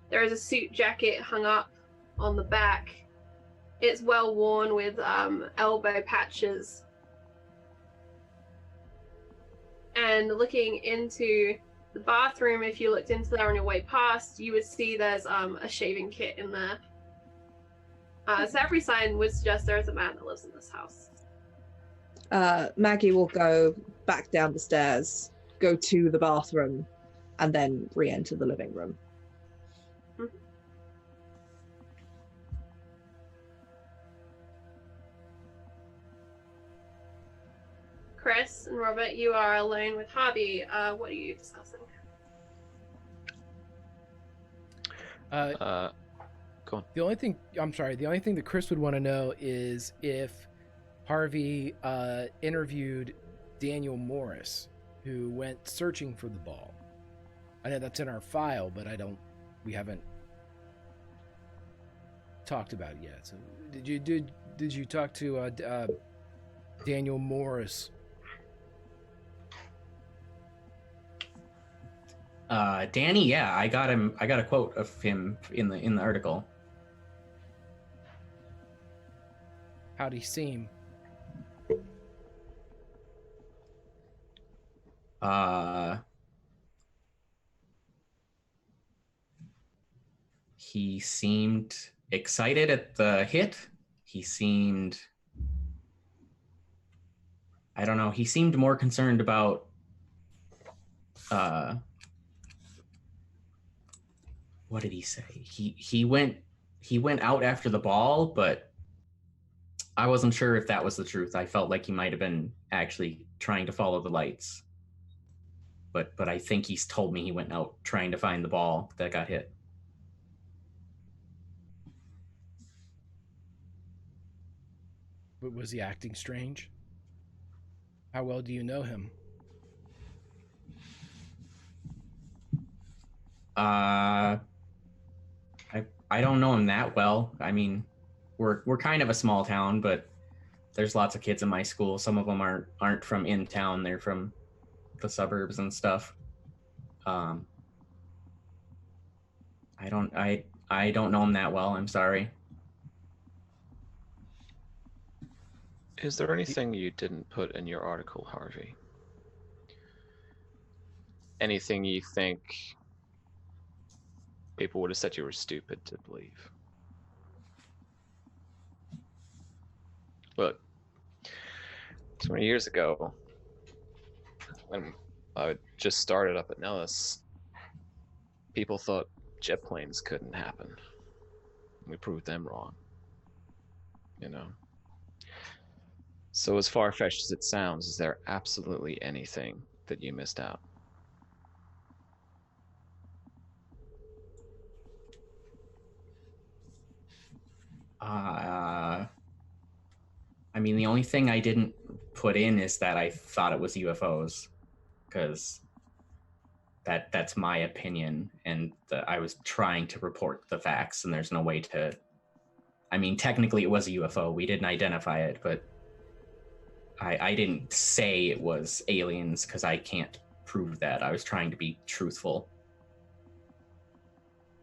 There is a suit jacket hung up on the back. It's well worn with elbow patches. And looking into the bathroom, if you looked into there on your way past, you would see there's a shaving kit in there. So every sign would suggest there is a man that lives in this house.
Maggie will go back down the stairs, go to the bathroom, and then re-enter the living room.
Mm-hmm. Chris and Robert, you are alone with Harvey. What are you discussing?
Go on.
The only thing that Chris would want to know is if Harvey interviewed Daniel Morris, who went searching for the ball. I know that's in our file, but we haven't talked about it yet. So did you talk to Daniel Morris?
Danny, yeah, I got a quote of him in the article.
How'd he seem?
He seemed excited at the hit. He seemed, I don't know, he seemed more concerned about what did he say? He went out after the ball, but I wasn't sure if that was the truth. I felt like he might have been actually trying to follow the lights. But I think he's told me he went out trying to find the ball that got hit.
But was he acting strange? How well do you know him?
I don't know him that well. I mean, we're kind of a small town, but there's lots of kids in my school. Some of them aren't from in town. They're from the suburbs and stuff. I don't know him that well. I'm sorry.
Is there anything you didn't put in your article, Harvey? Anything you think people would have said you were stupid to believe? Look, 20 years ago, when I just started up at Nellis, people thought jet planes couldn't happen. We proved them wrong. You know? So as far-fetched as it sounds, is there absolutely anything that you missed out?
I mean, the only thing I didn't put in is that I thought it was UFOs, because that's my opinion, and I was trying to report the facts, and there's no way to. I mean, technically, it was a UFO. We didn't identify it, but I didn't say it was aliens because I can't prove that. I was trying to be truthful.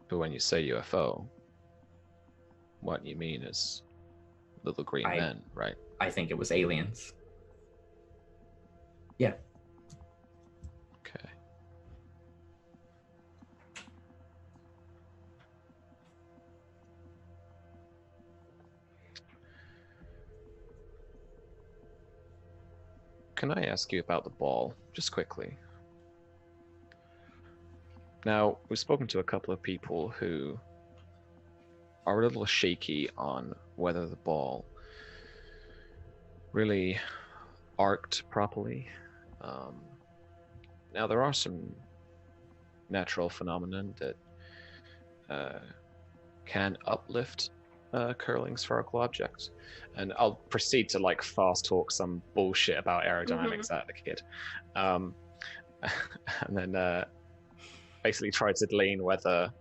But when you say UFO, what you mean is little green men, right?
I think it was aliens. Yeah.
Okay. Can I ask you about the ball, just quickly? Now, we've spoken to a couple of people who are a little shaky on whether the ball really arced properly. Now, there are some natural phenomenon that can uplift curling spherical objects, and I'll proceed to like fast talk some bullshit about aerodynamics at the kid, and then basically try to glean whether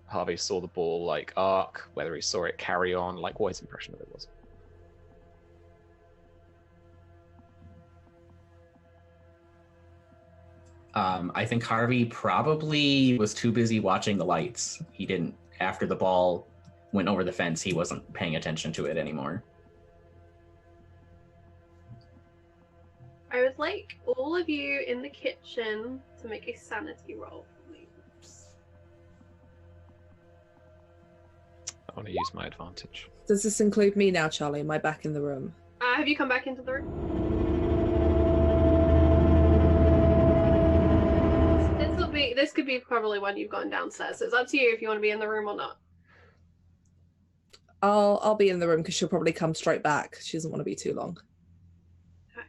Harvey saw the ball like arc, whether he saw it carry on, like what his impression of it was.
I think Harvey probably was too busy watching the lights. He didn't, after the ball went over the fence, he wasn't paying attention to it anymore.
I would like all of you in the kitchen to make a sanity roll for me.
I want to use my advantage.
Does this include me now, Charlie? Am I back in the room?
Have you come back into the room? This could be probably when you've gone downstairs. So it's up to you if you want to be in the room or not.
I'll be in the room because she'll probably come straight back. She doesn't want to be too long.
Okay.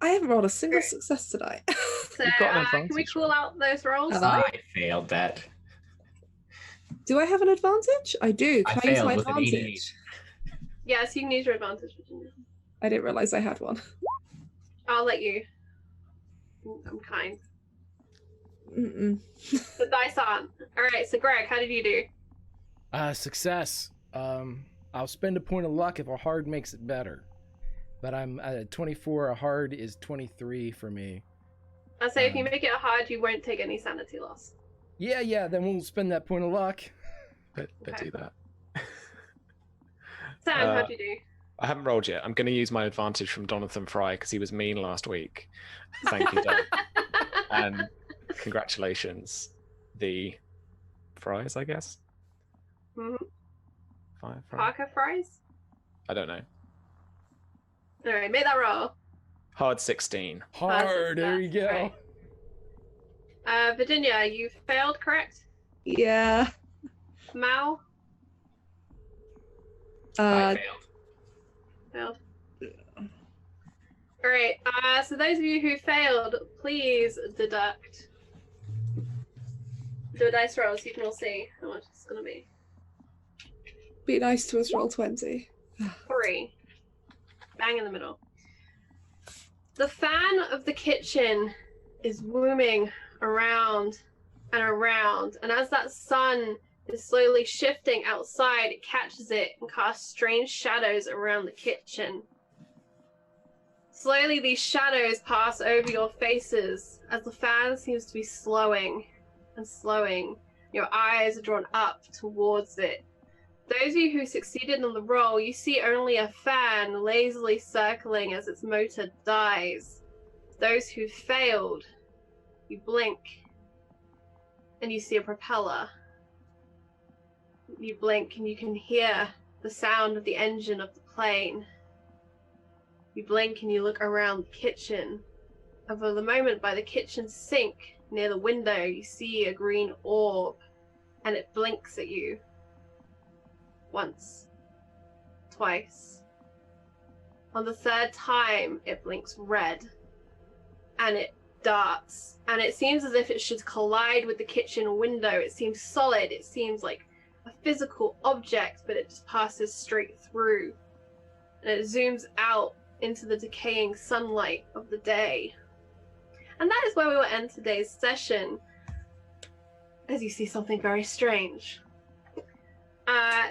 I haven't rolled a single success tonight.
So can we call out those rolls?
I failed that.
Do I have an advantage? I do. Can I use my
failed with an 88.
advantage?
Yes, you can use your advantage, Virginia.
I didn't realize I had one.
I'll let you. I'm kind.
Mm-mm.
The dice aren't. Alright, so Greg, how did you do?
Success. I'll spend a point of luck if a hard makes it better. But I'm at 24, a hard is 23 for me.
I'll say if you make it a hard, you won't take any sanity loss.
Yeah, then we'll spend that point of luck.
Let's
Okay.
do that.
Sam, how'd you do?
I haven't rolled yet. I'm going to use my advantage from Jonathan Fry because he was mean last week. Thank you, Don. And congratulations, the Fries, I guess.
Mm-hmm.
Fry?
Parker fries?
I don't know.
Alright, make that roll.
Hard 16.
Hard, there you go.
Right. Virginia, you failed, correct?
Yeah.
Mal?
I failed.
Failed. Alright, so those of you who failed, please deduct. Do a dice roll so you can all see how much it's going to be.
Be nice to us, roll 20.
3. Bang in the middle. The fan of the kitchen is booming around and around, and as that sun is slowly shifting outside, it catches it and casts strange shadows around the kitchen. Slowly, these shadows pass over your faces as the fan seems to be slowing and slowing. Your eyes are drawn up towards it. Those of you who succeeded on the roll, you see only a fan lazily circling as its motor dies. Those who failed, you blink and you see a propeller. You blink and you can hear the sound of the engine of the plane. You blink and you look around the kitchen. And for the moment, by the kitchen sink near the window, you see a green orb and it blinks at you. Once. Twice. On the third time, it blinks red. And it darts. And it seems as if it should collide with the kitchen window. It seems solid. It seems like a physical object, but it just passes straight through. And it zooms out into the decaying sunlight of the day. And that is where we will end today's session, as you see something very strange.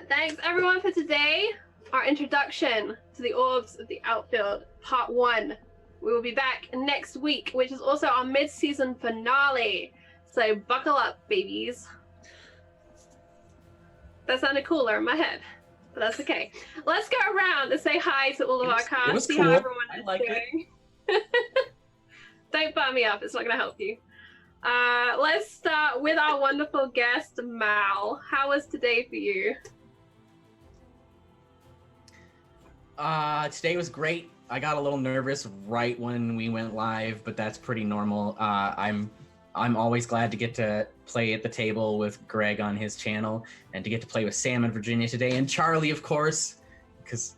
Thanks everyone for today. Our introduction to the Orbs of the Outfield, part 1. We will be back next week, which is also our mid-season finale. So buckle up, babies. That sounded cooler in my head, but that's okay. Let's go around and say hi to all of our cast, see how everyone is doing. Don't butt me up, it's not going to help you. Let's start with our wonderful guest, Mal. How was today for you?
Today was great. I got a little nervous right when we went live, but that's pretty normal. I'm always glad to get to play at the table with Greg on his channel and to get to play with Sam and Virginia today, and Charlie, of course, because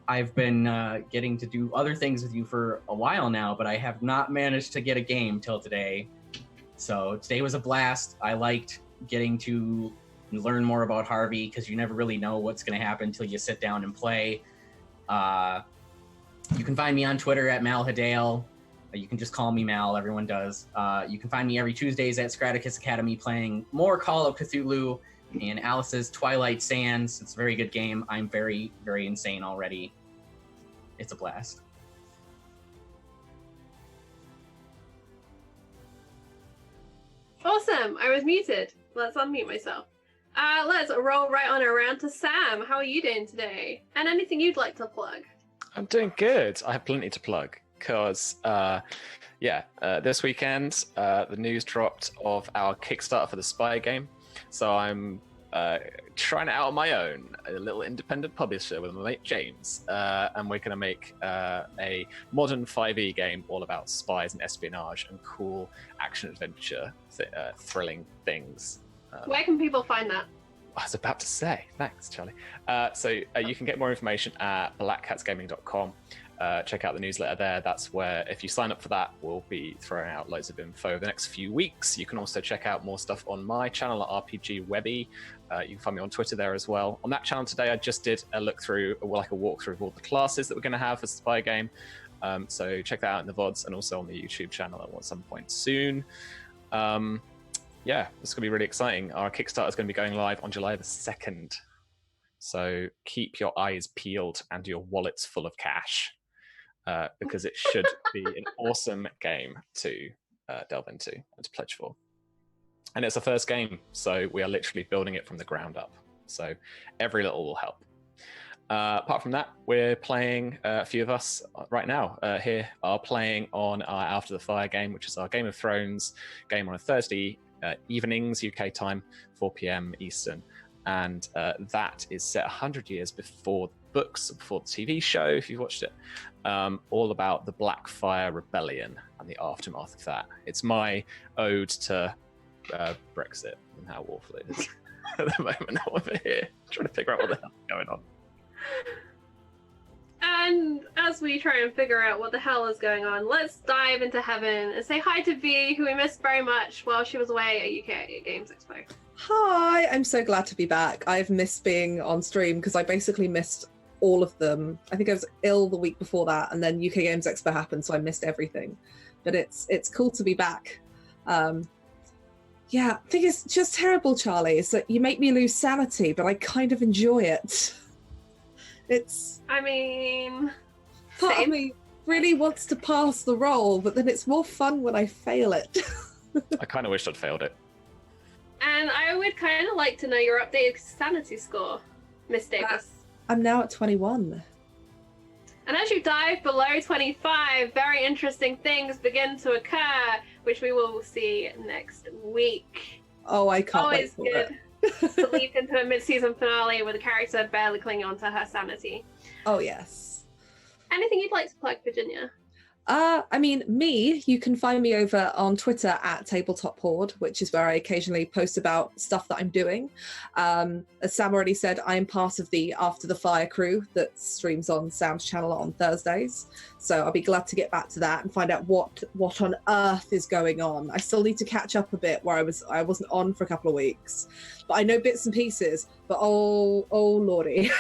I've been getting to do other things with you for a while now, but I have not managed to get a game till today. So today was a blast. I liked getting to learn more about Harvey, because you never really know what's going to happen until you sit down and play. You can find me on Twitter at malhadale. You can just call me Mal, everyone does. You can find me every Tuesdays at Skychasers Academy playing more Call of Cthulhu and Alice's Twilight Sands. It's a very good game. I'm very, very insane already. It's a blast.
Awesome, I was muted. Let's unmute myself. Let's roll right on around to Sam. How are you doing today? And anything you'd like to plug?
I'm doing good. I have plenty to plug because, this weekend the news dropped of our Kickstarter for the Spy game. So I'm trying it out on my own, a little independent publisher with my mate James, and we're going to make a modern 5e game all about spies and espionage and cool action-adventure, thrilling things.
Where can people find that?
I was about to say, thanks, Charlie. So you can get more information at blackcatsgaming.com. Check out the newsletter there. That's where, if you sign up for that, we'll be throwing out loads of info the next few weeks. You can also check out more stuff on my channel at RPG Webby. You can find me on Twitter there as well. On that channel today, I just did a walkthrough of all the classes that we're going to have for the Spy game. So check that out in the VODs and also on the YouTube channel at some point soon. It's going to be really exciting. Our Kickstarter is going to be going live on July the 2nd. So keep your eyes peeled and your wallets full of cash, because it should be an awesome game to delve into and to pledge for. And it's a first game, so we are literally building it from the ground up. So every little will help. Apart from that, we're playing, a few of us right now here are playing on our After the Fire game, which is our Game of Thrones game on a Thursday evenings, UK time, 4 p.m. Eastern. And that is set 100 years before the books, before the TV show, if you've watched it, all about the Blackfire Rebellion and the aftermath of that. It's my ode to Brexit and how awful it is at the moment over here, trying to figure out what the hell is going on.
And as we try and figure out what the hell is going on, let's dive into heaven and say hi to V, who we missed very much while she was away at UK Games Expo.
Hi, I'm so glad to be back. I've missed being on stream because I basically missed all of them. I think I was ill the week before that, and then UK Games Expo happened, so I missed everything. But it's cool to be back. I think it's just terrible, Charlie, is that you make me lose sanity, but I kind of enjoy it. Part of me really wants to pass the roll, but then it's more fun when I fail it.
I kind of wished I'd failed it.
And I would kind of like to know your updated sanity score, Miss Davis.
I'm now at 21.
And as you dive below 25, very interesting things begin to occur, which we will see next week.
Oh, I can't
Always
wait for it.
to leap into a mid-season finale with a character barely clinging on to her sanity.
Oh, yes.
Anything you'd like to plug, Virginia?
You can find me over on Twitter at Tabletop Horde, which is where I occasionally post about stuff that I'm doing. As Sam already said, I'm part of the After the Fire crew that streams on Sam's channel on Thursdays. So I'll be glad to get back to that and find out what on earth is going on. I still need to catch up a bit where I wasn't on for a couple of weeks. But I know bits and pieces, but oh lordy.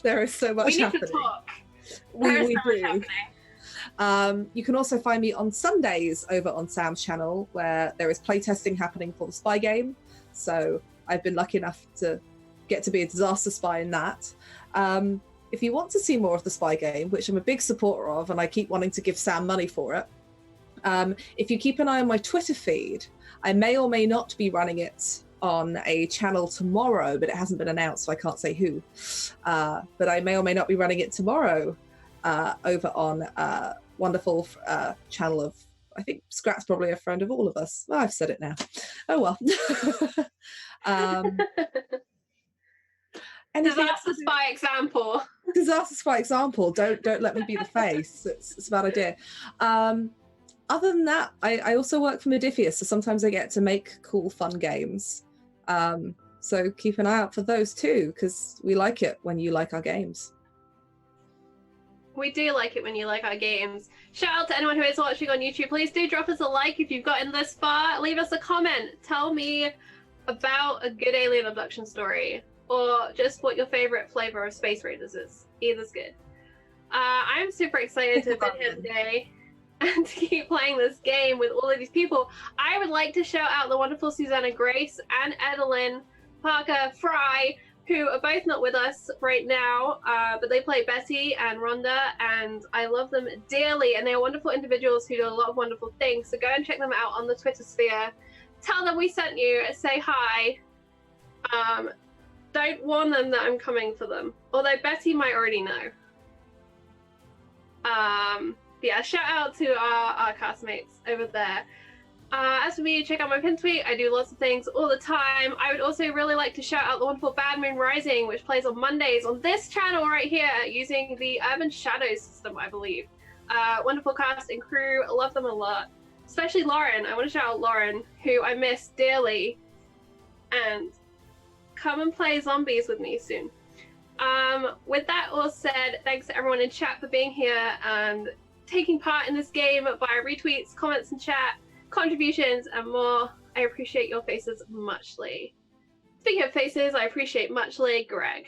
There is so much happening.
We need to talk. There is
we
so much
do.
happening.
You can also find me on Sundays over on Sam's channel, where there is playtesting happening for the spy game. So I've been lucky enough to get to be a disaster spy in that. If you want to see more of the spy game, which I'm a big supporter of, and I keep wanting to give Sam money for it, if you keep an eye on my Twitter feed, I may or may not be running it on a channel tomorrow, but it hasn't been announced, so I can't say who. But I may or may not be running it tomorrow over on wonderful channel of, I think Scrat's probably a friend of all of us. Well, I've said it now. Oh well.
Disaster spy example.
Disaster spy example. Don't let me be the face. It's a bad idea. Other than that, I also work for Modifius, so sometimes I get to make cool, fun games. So keep an eye out for those too, because we like it when you like our games.
We do like it when you like our games. Shout out to anyone who is watching on YouTube. Please do drop us a like if you've gotten this far. Leave us a comment. Tell me about a good alien abduction story, or just what your favorite flavor of Space Raiders is. Either's good. I'm super excited to have been here today and to keep playing this game with all of these people. I would like to shout out the wonderful Susanna Grace and Edelyn Parker Fry, who are both not with us right now, but they play Betty and Rhonda, and I love them dearly, and they are wonderful individuals who do a lot of wonderful things. So go and check them out on the Twitter sphere. Tell them we sent you, say hi. Don't warn them that I'm coming for them, although Betty might already know. Yeah, shout out to our castmates over there. As for me, check out my pin tweet. I do lots of things all the time. I would also really like to shout out the wonderful Bad Moon Rising, which plays on Mondays on this channel right here using the Urban Shadows system, I believe. Wonderful cast and crew. I love them a lot. Especially Lauren. I want to shout out Lauren, who I miss dearly. And come and play zombies with me soon. With that all said, thanks to everyone in chat for being here and taking part in this game via retweets, comments in chat, contributions, and more. I appreciate your faces muchly. Speaking of faces, I appreciate muchly. Greg,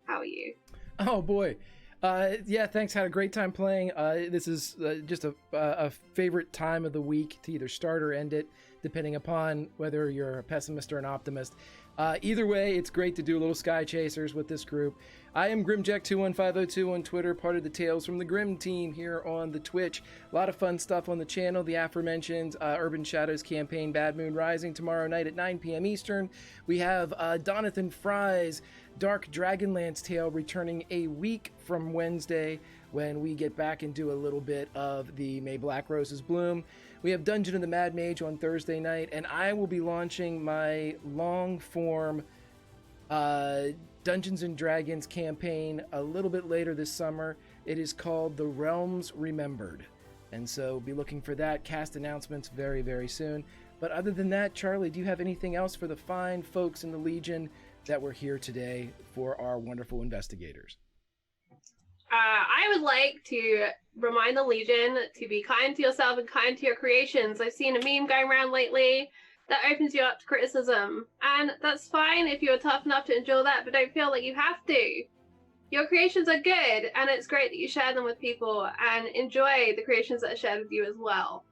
how are you?
Oh boy. Yeah, thanks. Had a great time playing. This is just a favorite time of the week to either start or end it, depending upon whether you're a pessimist or an optimist. Either way, it's great to do a little Skychasers with this group. I am Grimjack21502 on Twitter, part of the Tales from the Grim team here on the Twitch. A lot of fun stuff on the channel. The aforementioned Urban Shadows campaign, Bad Moon Rising, tomorrow night at 9 p.m. Eastern. We have Donathan Fry's Dark Dragonlance Tale returning a week from Wednesday when we get back and do a little bit of the May Black Roses Bloom. We have Dungeon of the Mad Mage on Thursday night, and I will be launching my long-form Dungeons & Dragons campaign a little bit later this summer. It is called The Realms Remembered, and so be looking for that. Cast announcements very, very soon. But other than that, Charlie, do you have anything else for the fine folks in the Legion that were here today for our wonderful investigators?
I would like to remind the Legion to be kind to yourself and kind to your creations. I've seen a meme going around lately that opens you up to criticism, and that's fine if you're tough enough to endure that, but don't feel like you have to. Your creations are good, and it's great that you share them with people and enjoy the creations that are shared with you as well.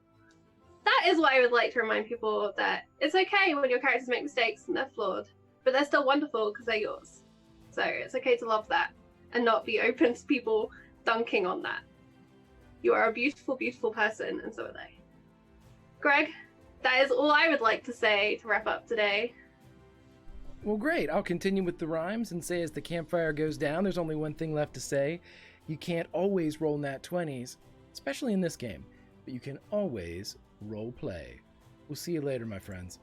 That is what I would like to remind people, that it's okay when your characters make mistakes and they're flawed, but they're still wonderful because they're yours. So it's okay to love that and not be open to people dunking on that. You are a beautiful, beautiful person, and so are they. Greg, that is all I would like to say to wrap up today.
Well, great. I'll continue with the rhymes and say as the campfire goes down, there's only one thing left to say. You can't always roll nat 20s, especially in this game, but you can always role play. We'll see you later, my friends.